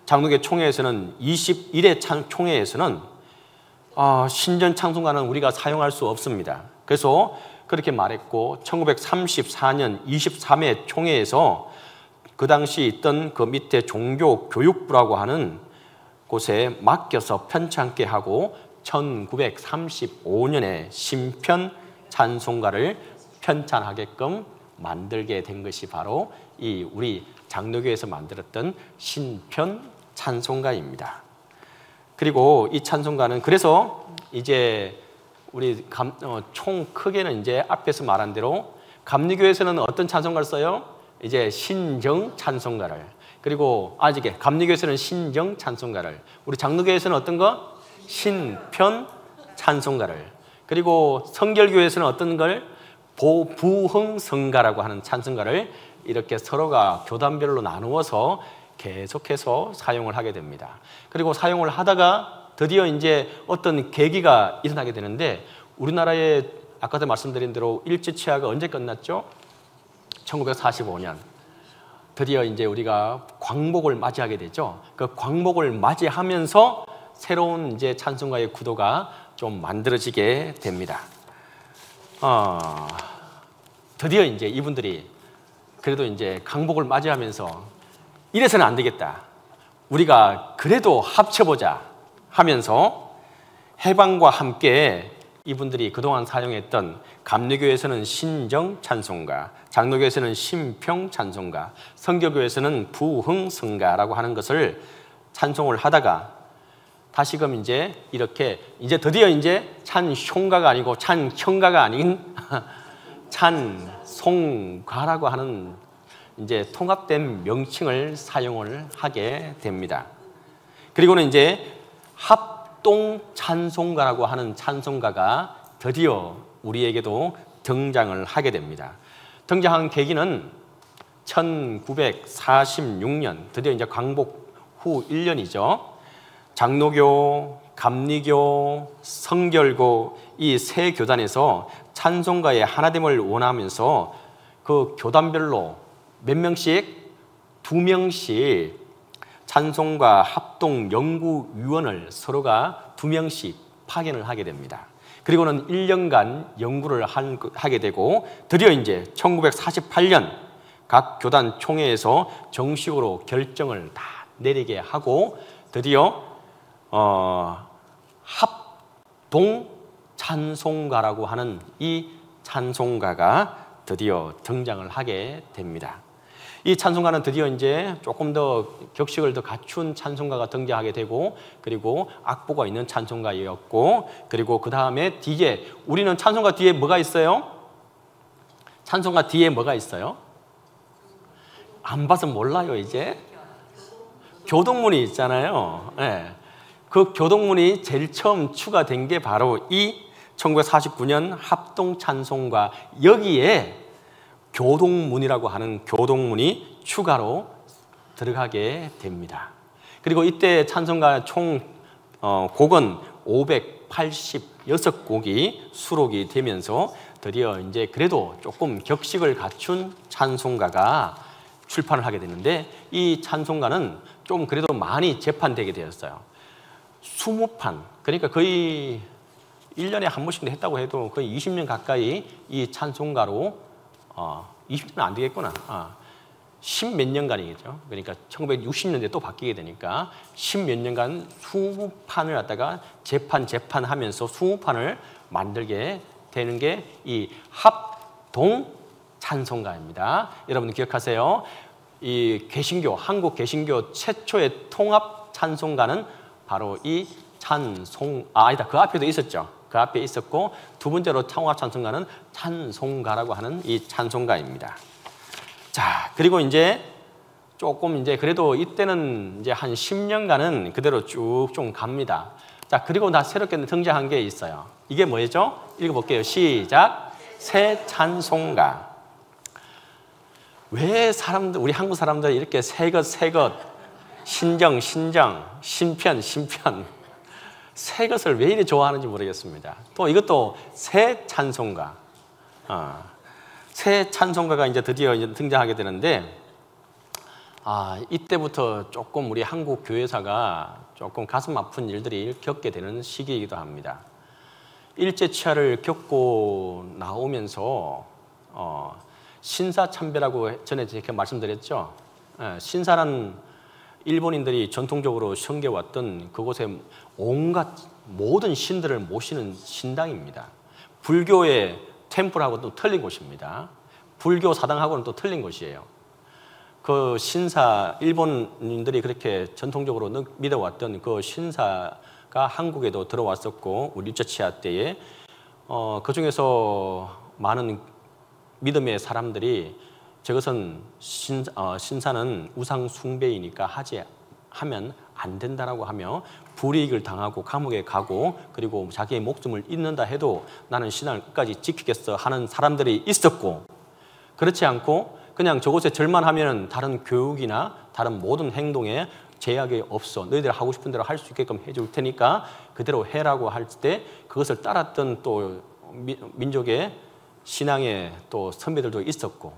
장로교 총회에서는 21회 총회에서는 신정 찬송가는 우리가 사용할 수 없습니다. 그래서 그렇게 말했고 1934년 23회 총회에서 그 당시 있던 그 밑에 종교교육부라고 하는 곳에 맡겨서 편찬케 하고 1935년에 신편 찬송가를 편찬하게끔 만들게 된 것이 바로 이 우리 장로교에서 만들었던 신편 찬송가입니다. 그리고 이 찬송가는 그래서 이제 우리 총 크게는 이제 앞에서 말한 대로 감리교에서는 어떤 찬송가를 써요? 이제 신정 찬송가를. 그리고 이게 감리교에서는 신정 찬송가를, 우리 장로교에서는 어떤 거? 신편 찬송가를. 그리고 성결교에서는 어떤 걸? 부흥성가라고 하는 찬송가를 이렇게 서로가 교단별로 나누어서 계속해서 사용을 하게 됩니다. 그리고 사용을 하다가 드디어 이제 어떤 계기가 일어나게 되는데, 우리나라의 아까도 말씀드린 대로 일제치하가 언제 끝났죠? 1945년. 드디어 이제 우리가 광복을 맞이하게 되죠. 그 광복을 맞이하면서 새로운 이제 찬송가의 구도가 좀 만들어지게 됩니다. 드디어 이제 이분들이 그래도 이제 광복을 맞이하면서 이래서는 안 되겠다. 우리가 그래도 합쳐보자 하면서 해방과 함께 이분들이 그동안 사용했던 감리교에서는 신정 찬송가, 장로교에서는 심평 찬송가, 성결교에서는 부흥성가라고 하는 것을 찬송을 하다가 다시금 이제 이렇게 이제 드디어 이제 찬송가가 아니고 찬형가가 아닌 찬송가라고 하는 이제 통합된 명칭을 사용을 하게 됩니다. 그리고는 이제 합동 찬송가라고 하는 찬송가가 드디어 우리에게도 등장을 하게 됩니다. 등장한 계기는 1946년, 드디어 이제 광복 후 1년이죠. 장로교, 감리교, 성결교 이 세 교단에서 찬송가의 하나됨을 원하면서 그 교단별로 몇 명씩? 2명씩 찬송가 합동 연구위원을 서로가 2명씩 파견을 하게 됩니다. 그리고는 1년간 연구를 하게 되고 드디어 이제 1948년 각 교단 총회에서 정식으로 결정을 다 내리게 하고 드디어 합동 찬송가라고 하는 이 찬송가가 드디어 등장을 하게 됩니다. 이 찬송가는 드디어 이제 조금 더 격식을 더 갖춘 찬송가가 등장하게 되고, 그리고 악보가 있는 찬송가였고, 그리고 그 다음에 뒤에 우리는 찬송가 뒤에 뭐가 있어요? 찬송가 뒤에 뭐가 있어요? 안 봐서 몰라요 이제. 교동문이 있잖아요. 네. 그 교동문이 제일 처음 추가된 게 바로 이 1949년 합동 찬송가, 여기에 교동문이라고 하는 교동문이 추가로 들어가게 됩니다. 그리고 이때 찬송가 총 곡은 586곡이 수록이 되면서 드디어 이제 그래도 조금 격식을 갖춘 찬송가가 출판을 하게 되는데, 이 찬송가는 좀 그래도 많이 재판되게 되었어요. 20판, 그러니까 거의 1년에 한 번씩 했다고 해도 거의 20년 가까이 이 찬송가로 20년 안 되겠구나. 10몇 년간이겠죠. 그러니까 1960년대 또 바뀌게 되니까 10몇 년간 20판을 갖다가 재판하면서 20판을 만들게 되는 게 이 합동 찬송가입니다. 여러분 기억하세요. 이 개신교, 한국 개신교 최초의 통합 찬송가는 바로 이 그 앞에도 있었죠. 그 앞에 있었고, 두 번째로 통합 찬송가는 찬송가라고 하는 이 찬송가입니다. 자, 그리고 이제 조금 이제 그래도 이때는 이제 한 10년간은 그대로 쭉 좀 갑니다. 자, 그리고 나 새롭게 등장한 게 있어요. 이게 뭐죠? 읽어볼게요. 시작. 새 찬송가. 왜 우리 한국 사람들이 이렇게 새 것, 신정, 신편, 새 것을 왜 이리 좋아하는지 모르겠습니다. 또 이것도 새 찬송가. 새 찬송가가 이제 드디어 이제 등장하게 되는데, 이때부터 조금 우리 한국 교회사가 조금 가슴 아픈 일들이 겪게 되는 시기이기도 합니다. 일제치하를 겪고 나오면서 신사참배라고 전에 제가 말씀드렸죠. 신사란 일본인들이 전통적으로 섬겨왔던 그곳에 온갖 모든 신들을 모시는 신당입니다. 불교의 템플하고는 또 틀린 곳입니다. 불교 사당하고는 또 틀린 곳이에요. 그 신사, 일본인들이 그렇게 전통적으로 믿어왔던 그 신사가 한국에도 들어왔었고, 우리 일제치하 때에 그 중에서 많은 믿음의 사람들이 저것은 신사는 우상 숭배이니까 하면 안 된다라고 하며 불이익을 당하고 감옥에 가고, 그리고 자기의 목숨을 잃는다 해도 나는 신앙을 끝까지 지키겠어 하는 사람들이 있었고, 그렇지 않고 그냥 저곳에 절만하면 다른 교육이나 다른 모든 행동에 제약이 없어, 너희들 하고 싶은 대로 할 수 있게끔 해줄 테니까 그대로 해라고 할 때 그것을 따랐던 또 민족의 신앙의 또 선배들도 있었고,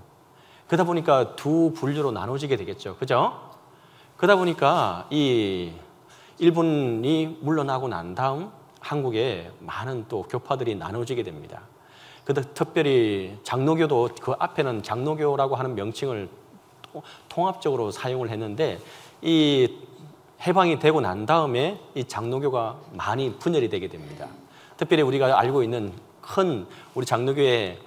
그러다 보니까 두 분류로 나눠지게 되겠죠. 그죠? 그러다 보니까 이 일본이 물러나고 난 다음 한국에 많은 또 교파들이 나눠지게 됩니다. 특별히 장로교도 그 앞에는 장로교라고 하는 명칭을 통합적으로 사용을 했는데, 이 해방이 되고 난 다음에 이 장로교가 많이 분열이 되게 됩니다. 특별히 우리가 알고 있는 큰 우리 장로교의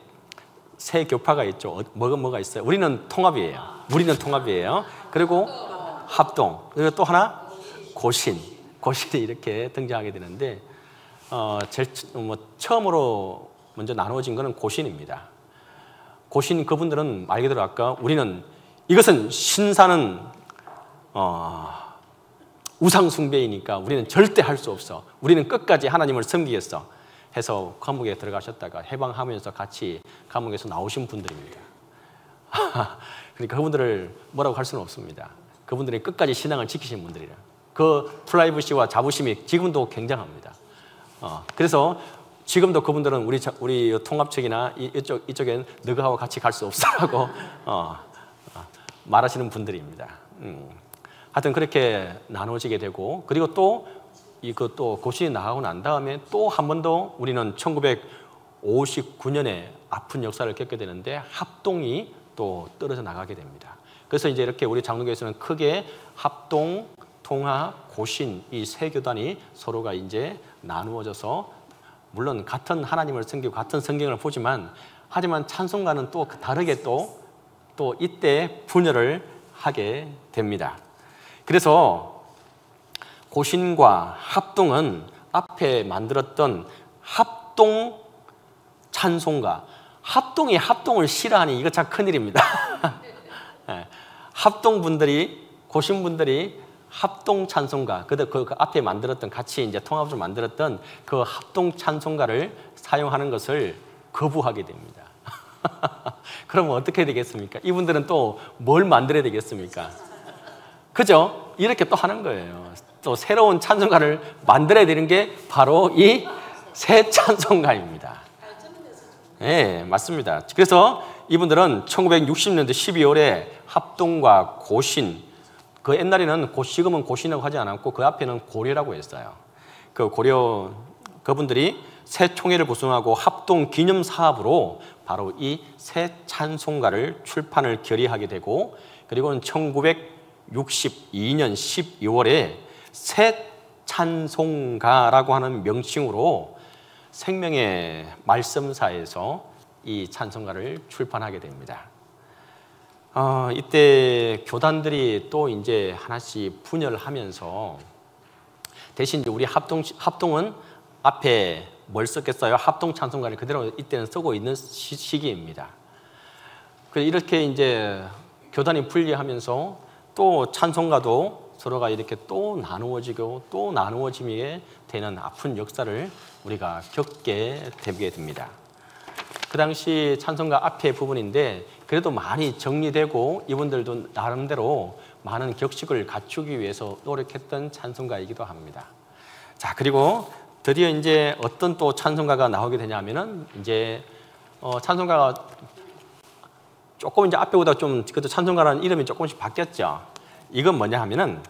세 교파가 있죠. 뭐가 있어요? 우리는 통합이에요. 그리고 합동, 그리고 또 하나 고신이 이렇게 등장하게 되는데 처음으로 먼저 나누어진 것은 고신입니다. 고신 그분들은 말 그대로 아까 우리는 이것은 신사는 우상 숭배이니까 우리는 절대 할 수 없어. 우리는 끝까지 하나님을 섬기겠어. 해서 감옥에 들어가셨다가 해방하면서 같이 감옥에서 나오신 분들입니다. 그러니까 그분들을 뭐라고 할 수는 없습니다. 그분들이 끝까지 신앙을 지키신 분들이라. 그 프라이버시와 자부심이 지금도 굉장합니다. 그래서 지금도 그분들은 우리 통합 측이나 이쪽엔 너하고 같이 갈 수 없어라고 말하시는 분들입니다. 하여튼 그렇게 나눠지게 되고, 그리고 또 고신이 나가고 난 다음에 또 한 번 더 우리는 1959년에 아픈 역사를 겪게 되는데 합동이 또 떨어져 나가게 됩니다. 그래서 이제 이렇게 우리 장로교에서는 크게 합동, 통합, 고신 이 세 교단이 서로가 이제 나누어져서 물론 같은 하나님을 섬기고 같은 성경을 보지만 하지만 찬송가는 또 다르게 또 이때 분열을 하게 됩니다. 그래서 고신과 합동은 앞에 만들었던 합동 찬송가, 합동이 합동을 싫어하니 이거 참 큰일입니다. 합동분들이, 고신분들이 합동 찬송가, 그 앞에 만들었던, 같이 이제 통합을 만들었던 그 합동 찬송가를 사용하는 것을 거부하게 됩니다. 그러면 어떻게 되겠습니까? 이분들은 또 뭘 만들어야 되겠습니까? 그죠? 이렇게 또 하는 거예요. 또 새로운 찬송가를 만들어야 되는 게 바로 이 새 찬송가입니다. 네, 맞습니다. 그래서 이분들은 1960년도 12월에 합동과 고신, 그 옛날에는 지금은 고신이라고 하지 않았고 그 앞에는 고려라고 했어요. 그 고려 그분들이 새 총회를 구성하고 합동 기념 사업으로 바로 이 새 찬송가를 출판을 결의하게 되고, 그리고는 1962년 12월에 새 찬송가라고 하는 명칭으로 생명의 말씀사에서 이 찬송가를 출판하게 됩니다. 이때 교단들이 또 이제 하나씩 분열하면서 대신 이제 우리 합동은 앞에 뭘 썼겠어요? 합동 찬송가를 그대로 이때는 쓰고 있는 시기입니다. 이렇게 이제 교단이 분리하면서 또 찬송가도 서로가 이렇게 또 나누어지고 또 나누어지게 되는 아픈 역사를 우리가 겪게 되게 됩니다. 그 당시 찬송가 앞에 부분인데 그래도 많이 정리되고 이분들도 나름대로 많은 격식을 갖추기 위해서 노력했던 찬송가이기도 합니다. 자, 그리고 드디어 이제 어떤 또 찬송가가 나오게 되냐면은 이제 찬송가가 조금 이제 앞에보다 좀 그래도 찬송가라는 이름이 조금씩 바뀌었죠. 이건 뭐냐 하면은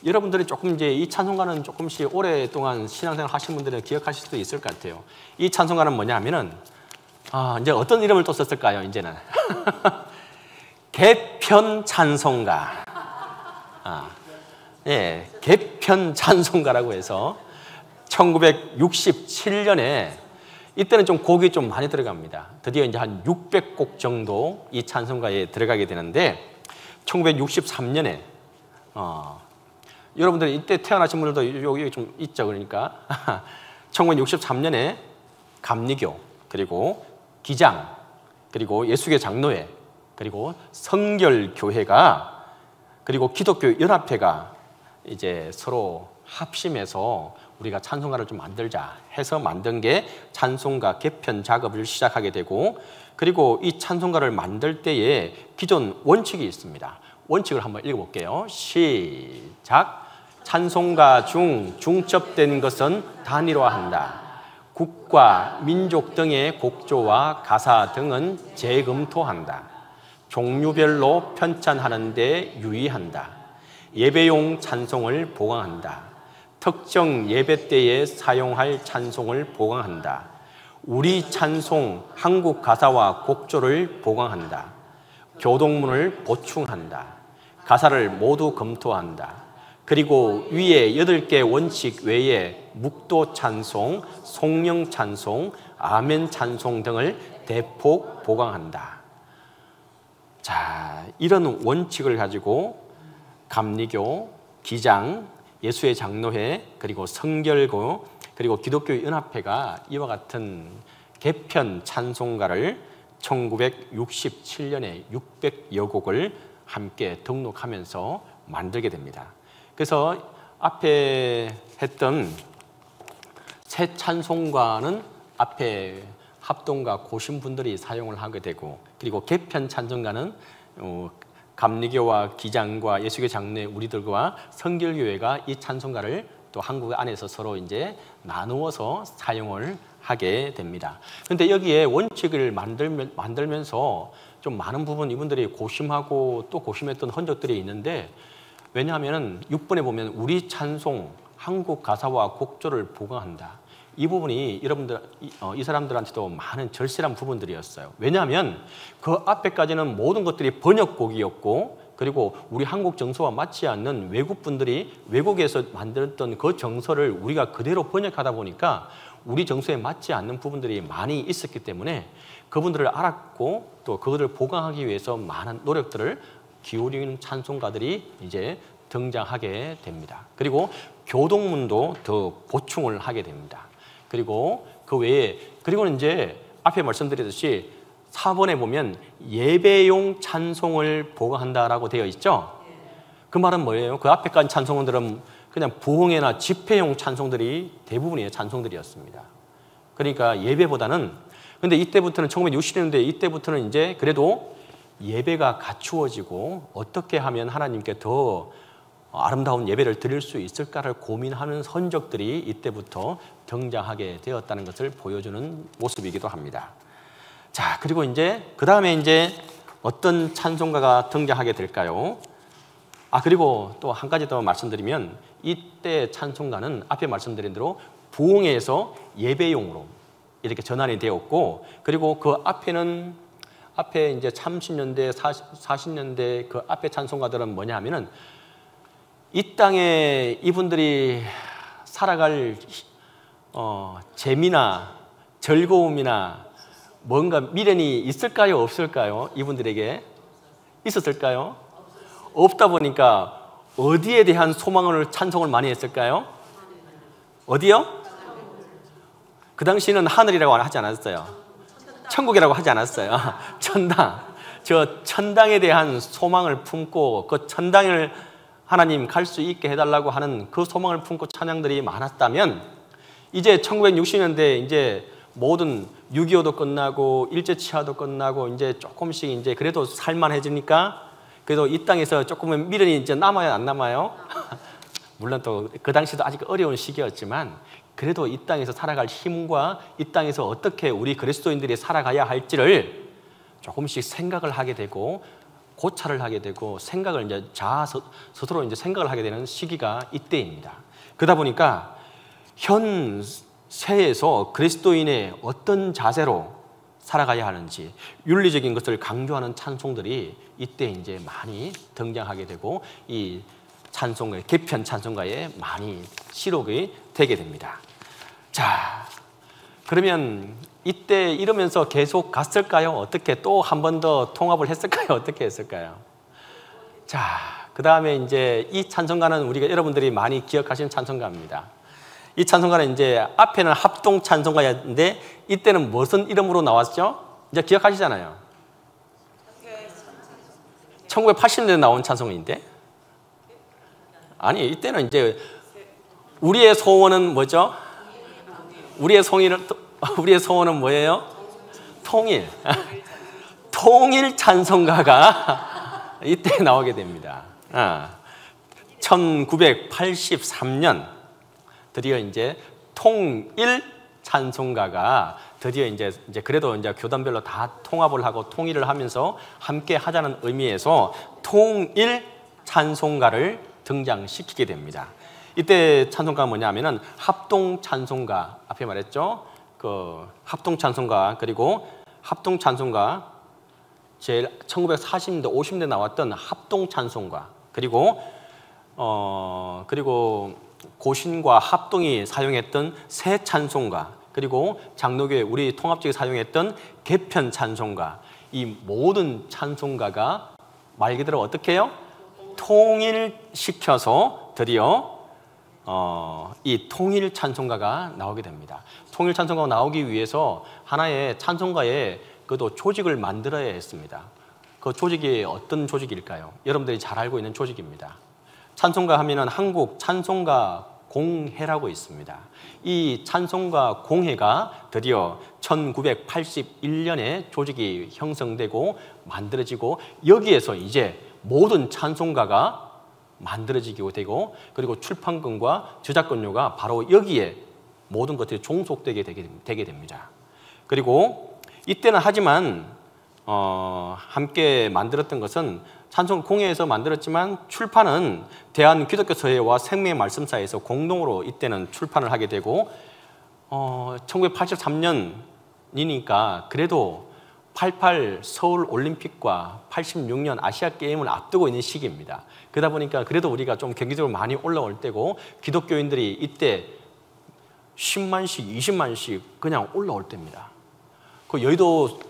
여러분들이 조금 이제 이 찬송가는 조금씩 오랫동안 신앙생활 하신 분들은 기억하실 수도 있을 것 같아요. 이 찬송가는 뭐냐 하면은 이제 어떤 이름을 또 썼을까요? 이제는 개편 찬송가. 예, 개편 찬송가라고 해서 1967년에 이때는 좀 곡이 좀 많이 들어갑니다. 드디어 이제 한 600곡 정도 이 찬송가에 들어가게 되는데 1963년에 여러분들이 이때 태어나신 분들도 여기 좀 있죠. 그러니까 1963년에 감리교, 그리고 기장, 그리고 예수교 장로회, 그리고 성결교회가, 그리고 기독교 연합회가 이제 서로 합심해서 우리가 찬송가를 좀 만들자 해서 만든 게 찬송가 개편 작업을 시작하게 되고, 그리고 이 찬송가를 만들 때에 기존 원칙이 있습니다. 원칙을 한번 읽어볼게요. 시작. 찬송가 중 중첩된 것은 단일화한다. 국가, 민족 등의 곡조와 가사 등은 재검토한다. 종류별로 편찬하는 데 유의한다. 예배용 찬송을 보강한다. 특정 예배 때에 사용할 찬송을 보강한다. 우리 찬송 한국 가사와 곡조를 보강한다. 교동문을 보충한다. 가사를 모두 검토한다. 그리고 위에 8개 원칙 외에 묵도 찬송, 송영 찬송, 아멘 찬송 등을 대폭 보강한다. 자, 이런 원칙을 가지고 감리교, 기장, 예수의 장로회, 그리고 성결교, 그리고 기독교의 연합회가 이와 같은 개편 찬송가를 1967년에 600여 곡을 함께 등록하면서 만들게 됩니다. 그래서 앞에 했던 새 찬송가는 앞에 합동가 고신분들이 사용을 하게 되고, 그리고 개편 찬송가는 감리교와 기장과 예수교 장로회 우리들과 성결교회가 이 찬송가를 또 한국 안에서 서로 이제 나누어서 사용을 하게 됩니다. 그런데 여기에 원칙을 만들면서 좀 많은 부분 이분들이 고심하고 또 고심했던 흔적들이 있는데, 왜냐하면 6번에 보면 우리 찬송 한국 가사와 곡조를 보강한다. 이 부분이 여러분들 이 사람들한테도 많은 절실한 부분들이었어요. 왜냐하면 그 앞에까지는 모든 것들이 번역곡이었고, 그리고 우리 한국 정서와 맞지 않는 외국 분들이 외국에서 만들었던 그 정서를 우리가 그대로 번역하다 보니까 우리 정서에 맞지 않는 부분들이 많이 있었기 때문에 그분들을 알았고 또 그것을 보강하기 위해서 많은 노력들을 기울이는 찬송가들이 이제 등장하게 됩니다. 그리고 교동문도 더 보충을 하게 됩니다. 그리고 그 외에, 그리고는 이제 앞에 말씀드렸듯이 4번에 보면 예배용 찬송을 보강한다라고 되어 있죠. 그 말은 뭐예요? 그 앞에 간 찬송들은 그냥 부흥회나 집회용 찬송들이 대부분의 찬송들이었습니다. 그러니까 예배보다는, 근데 이때부터는 1960년대 이때부터는 이제 그래도 예배가 갖추어지고 어떻게 하면 하나님께 더 아름다운 예배를 드릴 수 있을까를 고민하는 흔적들이 이때부터 등장하게 되었다는 것을 보여주는 모습이기도 합니다. 자, 그리고 이제 그 다음에 이제 어떤 찬송가가 등장하게 될까요? 그리고 또 한 가지 더 말씀드리면, 이때 찬송가는 앞에 말씀드린 대로 부흥회에서 예배용으로 이렇게 전환이 되었고, 그리고 그 앞에는 앞에 이제 30년대, 40년대 그 앞에 찬송가들은 뭐냐 하면은 이 땅에 이분들이 살아갈 재미나 즐거움이나 뭔가 미련이 있을까요? 없을까요? 이분들에게 있었을까요? 없다 보니까 어디에 대한 소망을 찬송을 많이 했을까요? 어디요? 그 당시에는 하늘이라고 하지 않았어요. 천국이라고 하지 않았어요. 천당. 저 천당에 대한 소망을 품고 그 천당을 하나님 갈 수 있게 해달라고 하는 그 소망을 품고 찬양들이 많았다면, 이제 1960년대 이제 모든 6.25도 끝나고 일제치하도 끝나고 이제 조금씩 이제 그래도 살만해지니까 그래도 이 땅에서 조금은 미련이 이제 남아요, 안 남아요? 물론 또 그 당시도 아직 어려운 시기였지만 그래도 이 땅에서 살아갈 힘과 이 땅에서 어떻게 우리 그리스도인들이 살아가야 할지를 조금씩 생각을 하게 되고 고찰을 하게 되고 생각을 이제 스스로 이제 생각을 하게 되는 시기가 이때입니다. 그러다 보니까 현 세에서 그리스도인의 어떤 자세로 살아가야 하는지 윤리적인 것을 강조하는 찬송들이 이때 이제 많이 등장하게 되고 이 찬송가, 개편 찬송가에 많이 시록이 되게 됩니다. 자, 그러면 이때 이러면서 계속 갔을까요? 어떻게 또 한 번 더 통합을 했을까요? 어떻게 했을까요? 자, 그 다음에 이제 이 찬송가는 우리가 여러분들이 많이 기억하시는 찬송가입니다. 이 찬송가는 이제 앞에는 합동 찬송가였는데 이때는 무슨 이름으로 나왔죠? 이제 기억하시잖아요. 1980년대에 나온 찬송인데, 아니 이때는 이제 우리의 소원은 뭐죠? 우리의 소원은 뭐예요? 통일. 통일 찬송가가 이때 나오게 됩니다. 1983년 드디어 이제 통일 찬송가가 드디어 이제 그래도 이제 교단별로 다 통합을 하고 통일을 하면서 함께 하자는 의미에서 통일 찬송가를 등장시키게 됩니다. 이때 찬송가가 뭐냐면은 합동 찬송가, 앞에 말했죠. 그 합동 찬송가, 그리고 합동 찬송가 제일 1940년대 50년대 나왔던 합동 찬송가, 그리고 그리고 고신과 합동이 사용했던 새 찬송가, 그리고 장로교회 우리 통합직이 사용했던 개편 찬송가, 이 모든 찬송가가 말 그대로 어떻게 해요? 통일시켜서 드디어 이 통일 찬송가가 나오게 됩니다. 통일 찬송가가 나오기 위해서 하나의 찬송가에 그것도 조직을 만들어야 했습니다. 그 조직이 어떤 조직일까요? 여러분들이 잘 알고 있는 조직입니다. 찬송가 하면은 한국 찬송가 공회라고 있습니다. 이 찬송가 공회가 드디어 1981년에 조직이 형성되고 만들어지고, 여기에서 이제 모든 찬송가가 만들어지게 되고, 그리고 출판권과 저작권료가 바로 여기에 모든 것들이 종속되게 되게 됩니다. 그리고 이때는 하지만 함께 만들었던 것은 찬송 공회에서 만들었지만, 출판은 대한기독교서회와 생명의 말씀사에서 공동으로 이때는 출판을 하게 되고, 1983년이니까 그래도 88 서울 올림픽과 86년 아시아 게임을 앞두고 있는 시기입니다. 그러다 보니까 그래도 우리가 좀 경기적으로 많이 올라올 때고, 기독교인들이 이때 10만씩 20만씩 그냥 올라올 때입니다. 그 여의도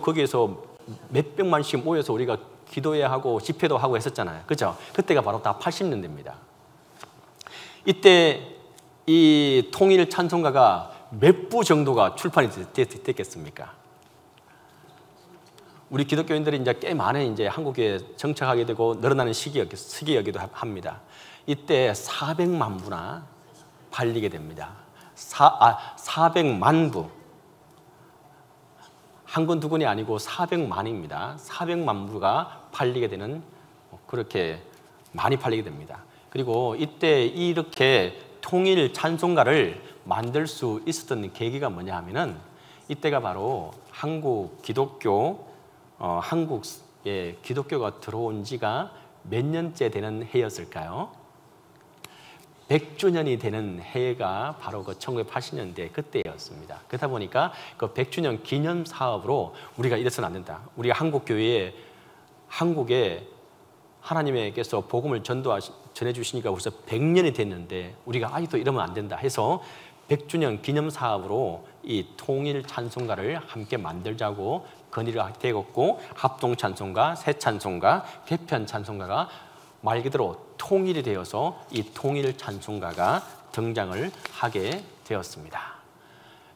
거기에서 몇백만씩 모여서 우리가 기도해야 하고 집회도 하고 했었잖아요. 그죠? 그때가 바로 다 80년대입니다. 이때 이 통일 찬송가가 몇 부 정도가 출판이 됐겠습니까? 우리 기독교인들이 이제 꽤 많은 이제 한국에 정착하게 되고 늘어나는 시기이기도 합니다. 이때 400만 부나 팔리게 됩니다. 400만 부. 한 권, 두 권이 아니고 400만입니다. 400만 부가 팔리게 되는, 그렇게 많이 팔리게 됩니다. 그리고 이때 이렇게 통일 찬송가를 만들 수 있었던 계기가 뭐냐 하면은, 이때가 바로 한국 기독교, 한국에 기독교가 들어온 지가 몇 년째 되는 해였을까요? 100주년이 되는 해가 바로 그 1980년대 그때였습니다. 그러다 보니까 그 100주년 기념 사업으로 우리가 이래서는 안 된다. 우리가 한국교회에, 한국에 하나님께서 복음을 전해주시니까 벌써 100년이 됐는데 우리가 아직도 이러면 안 된다 해서 100주년 기념 사업으로 이 통일 찬송가를 함께 만들자고 건의를 하게 되었고, 합동 찬송가, 새 찬송가, 개편 찬송가가 말 그대로 통일이 되어서 이 통일 찬송가가 등장을 하게 되었습니다.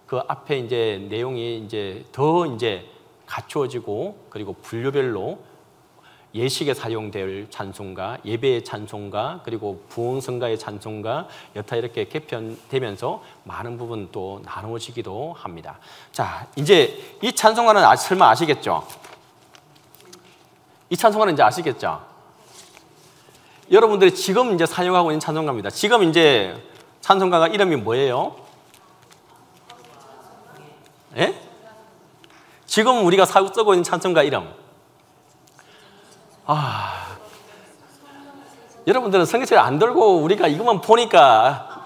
그 앞에 이제 내용이 이제 더 이제 갖추어지고, 그리고 분류별로 예식에 사용될 찬송가, 예배의 찬송가, 그리고 부흥성가의 찬송가, 여타 이렇게 개편되면서 많은 부분 또 나누어지기도 합니다. 자, 이제 이 찬송가는 설마 아시겠죠? 이 찬송가는 이제 아시겠죠? 여러분들이 지금 이제 사용하고 있는 찬송가입니다. 지금 이제 찬송가가 이름이 뭐예요? 예? 지금 우리가 쓰고 있는 찬송가 이름. 여러분들은 성경책을 안 들고 우리가 이것만 보니까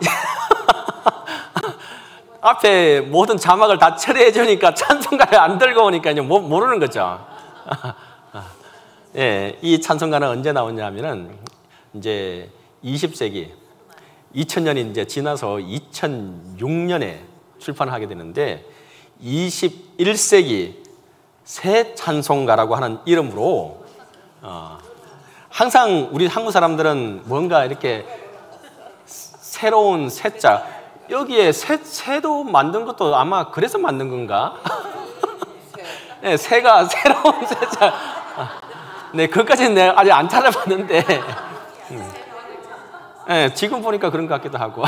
앞에 모든 자막을 다 처리해 주니까 찬송가를 안 들고 오니까 모르는 거죠. 예, 이 찬송가는 언제 나오냐면은 이제 20세기 2000년이 이제 지나서 2006년에 출판하게 되는데, 21세기 새 찬송가라고 하는 이름으로 항상 우리 한국 사람들은 뭔가 이렇게 새로운 새자, 여기에 새도 만든 것도 아마 그래서 만든 건가? 네, 새가 새로운 새자. 네, 그것까지는 내가 아직 안 찾아봤는데 네, 지금 보니까 그런 것 같기도 하고.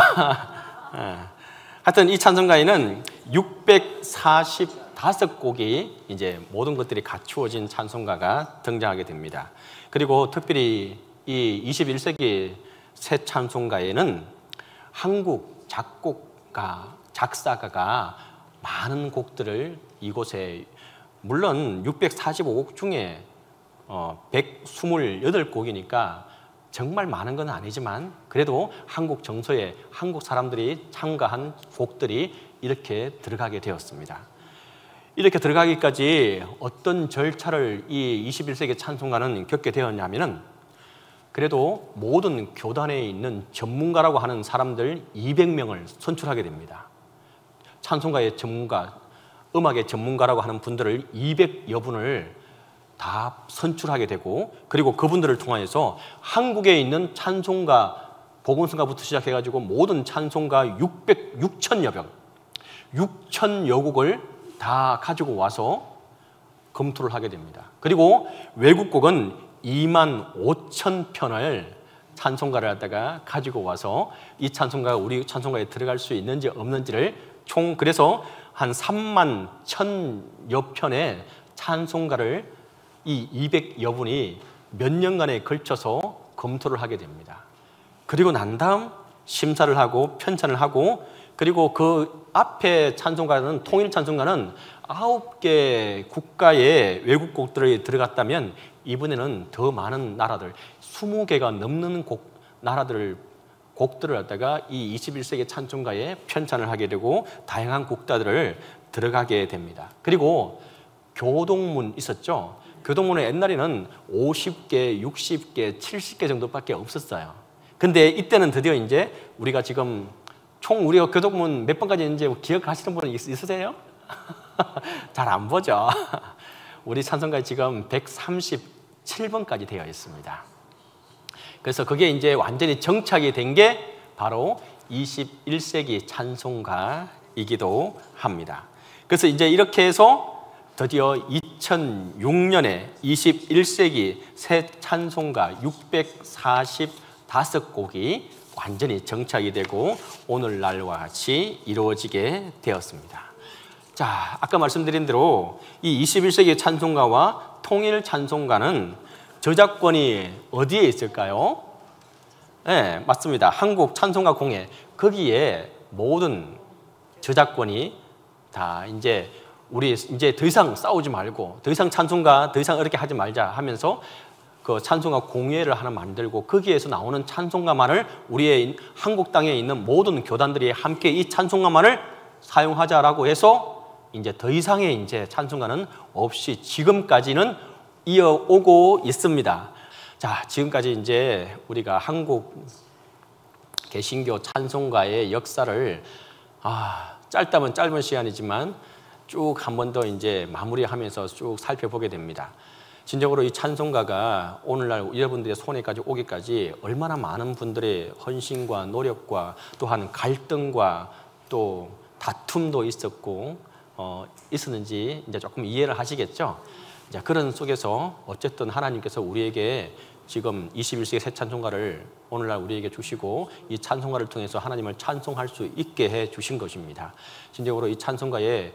하여튼 이 찬송가에는 645곡이 이제 모든 것들이 갖추어진 찬송가가 등장하게 됩니다. 그리고 특별히 이 21세기 새 찬송가에는 한국 작사가가 많은 곡들을 이곳에, 물론 645곡 중에 128곡이니까 정말 많은 건 아니지만 그래도 한국 정서에 한국 사람들이 참가한 곡들이 이렇게 들어가게 되었습니다. 이렇게 들어가기까지 어떤 절차를 이 21세기 찬송가는 겪게 되었냐면은, 그래도 모든 교단에 있는 전문가라고 하는 사람들 200명을 선출하게 됩니다. 찬송가의 전문가, 음악의 전문가라고 하는 분들을 200여 분을 다 선출하게 되고, 그리고 그분들을 통하여서 한국에 있는 찬송가, 복음성가부터 시작해가지고 모든 찬송가 6천여 명, 6천여 곡을 다 가지고 와서 검토를 하게 됩니다. 그리고 외국곡은 2만 5천 편을 찬송가를 갖다가 가지고 와서 이 찬송가가 우리 찬송가에 들어갈 수 있는지 없는지를 총 그래서 한 3만 1천여 편의 찬송가를 이 200여 분이 몇 년간에 걸쳐서 검토를 하게 됩니다. 그리고 난 다음 심사를 하고 편찬을 하고, 그리고 그 앞에 찬송가는, 통일 찬송가는 9개 국가의 외국곡들이 들어갔다면 이번에는 더 많은 나라들, 20개가 넘는 곡들을 갖다가 이 21세기 찬송가에 편찬을 하게 되고 다양한 국가들을 들어가게 됩니다. 그리고 교동문 있었죠. 교동문은 옛날에는 50개, 60개, 70개 정도밖에 없었어요. 근데 이때는 드디어 이제 우리가 지금 총 우리가 교동문 몇 번까지 있는지 기억하시는 분은 있으세요? 잘 안 보죠. 우리 찬송가에 지금 137번까지 되어 있습니다. 그래서 그게 이제 완전히 정착이 된 게 바로 21세기 찬송가이기도 합니다. 그래서 이제 이렇게 해서 드디어 2006년에 21세기 새 찬송가 645곡이 완전히 정착이 되고 오늘날과 같이 이루어지게 되었습니다. 자, 아까 말씀드린 대로 이 21세기 찬송가와 통일 찬송가는 저작권이 어디에 있을까요? 네, 맞습니다. 한국 찬송가 공회, 거기에 모든 저작권이 다 이제 우리 이제 더 이상 싸우지 말고 더 이상 찬송가 더 이상 어렵게 하지 말자 하면서 그 찬송가 공회를 하나 만들고 거기에서 나오는 찬송가만을 우리의 한국 땅에 있는 모든 교단들이 함께 이 찬송가만을 사용하자라고 해서 이제 더 이상의 이제 찬송가는 없이 지금까지는 이어오고 있습니다. 자, 지금까지 이제 우리가 한국 개신교 찬송가의 역사를 짧다면 짧은 시간이지만 쭉 한 번 더 이제 마무리하면서 쭉 살펴보게 됩니다. 진정으로 이 찬송가가 오늘날 여러분들의 손에까지 오기까지 얼마나 많은 분들의 헌신과 노력과 또한 갈등과 또 다툼도 있었고 있었는지 이제 조금 이해를 하시겠죠? 이제 그런 속에서 어쨌든 하나님께서 우리에게 지금 21세기 새 찬송가를 오늘날 우리에게 주시고 이 찬송가를 통해서 하나님을 찬송할 수 있게 해 주신 것입니다. 진정으로 이 찬송가에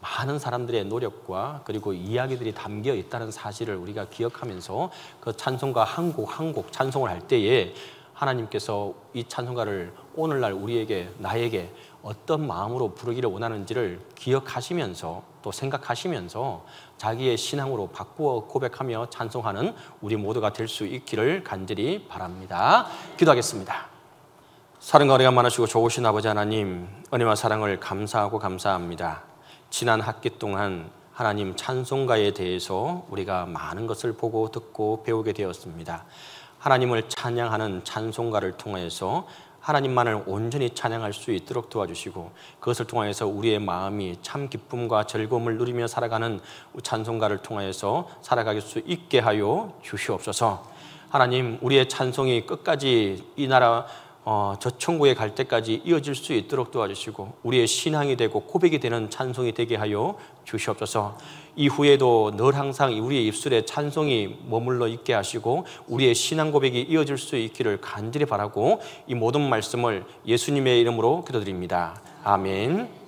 많은 사람들의 노력과 그리고 이야기들이 담겨 있다는 사실을 우리가 기억하면서 그 찬송가 한 곡 찬송을 할 때에 하나님께서 이 찬송가를 오늘날 우리에게 나에게 어떤 마음으로 부르기를 원하는지를 기억하시면서 또 생각하시면서 자기의 신앙으로 바꾸어 고백하며 찬송하는 우리 모두가 될 수 있기를 간절히 바랍니다. 기도하겠습니다. 사랑과 은혜가 많으시고 좋으신 아버지 하나님, 은혜와 사랑을 감사하고 감사합니다. 지난 학기 동안 하나님 찬송가에 대해서 우리가 많은 것을 보고 듣고 배우게 되었습니다. 하나님을 찬양하는 찬송가를 통해서 하나님만을 온전히 찬양할 수 있도록 도와주시고 그것을 통하여서 우리의 마음이 참 기쁨과 즐거움을 누리며 살아가는 찬송가를 통하여서 살아갈 수 있게 하여 주시옵소서. 하나님, 우리의 찬송이 끝까지 이 나라 저 천국에 갈 때까지 이어질 수 있도록 도와주시고 우리의 신앙이 되고 고백이 되는 찬송이 되게 하여 주시옵소서. 이후에도 늘 항상 우리의 입술에 찬송이 머물러 있게 하시고 우리의 신앙 고백이 이어질 수 있기를 간절히 바라고 이 모든 말씀을 예수님의 이름으로 기도드립니다. 아멘.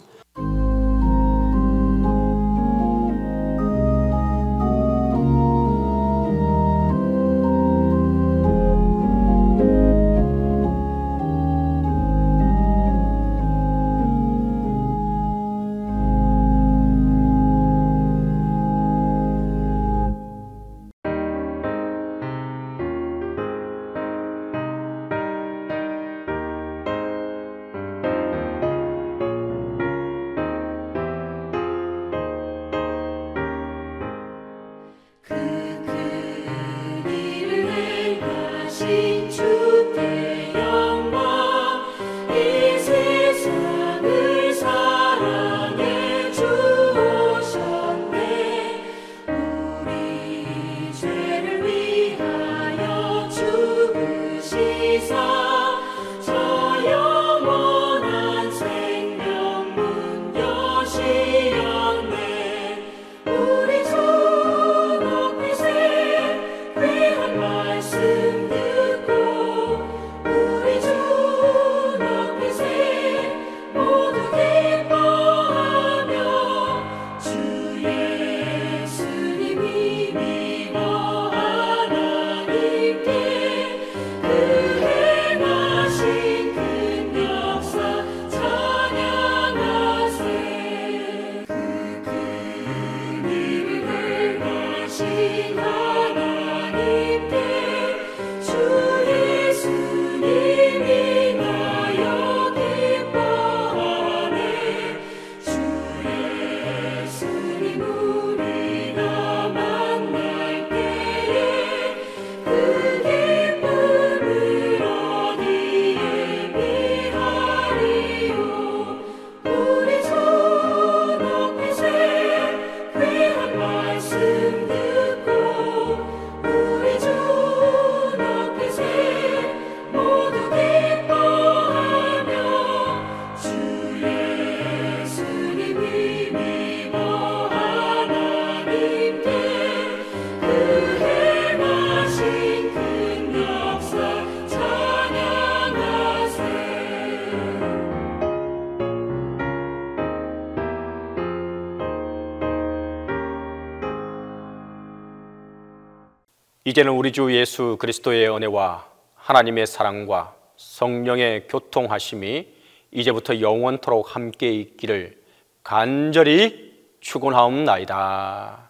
이제는 우리 주 예수 그리스도의 은혜와 하나님의 사랑과 성령의 교통하심이 이제부터 영원토록 함께 있기를 간절히 축원하옵나이다.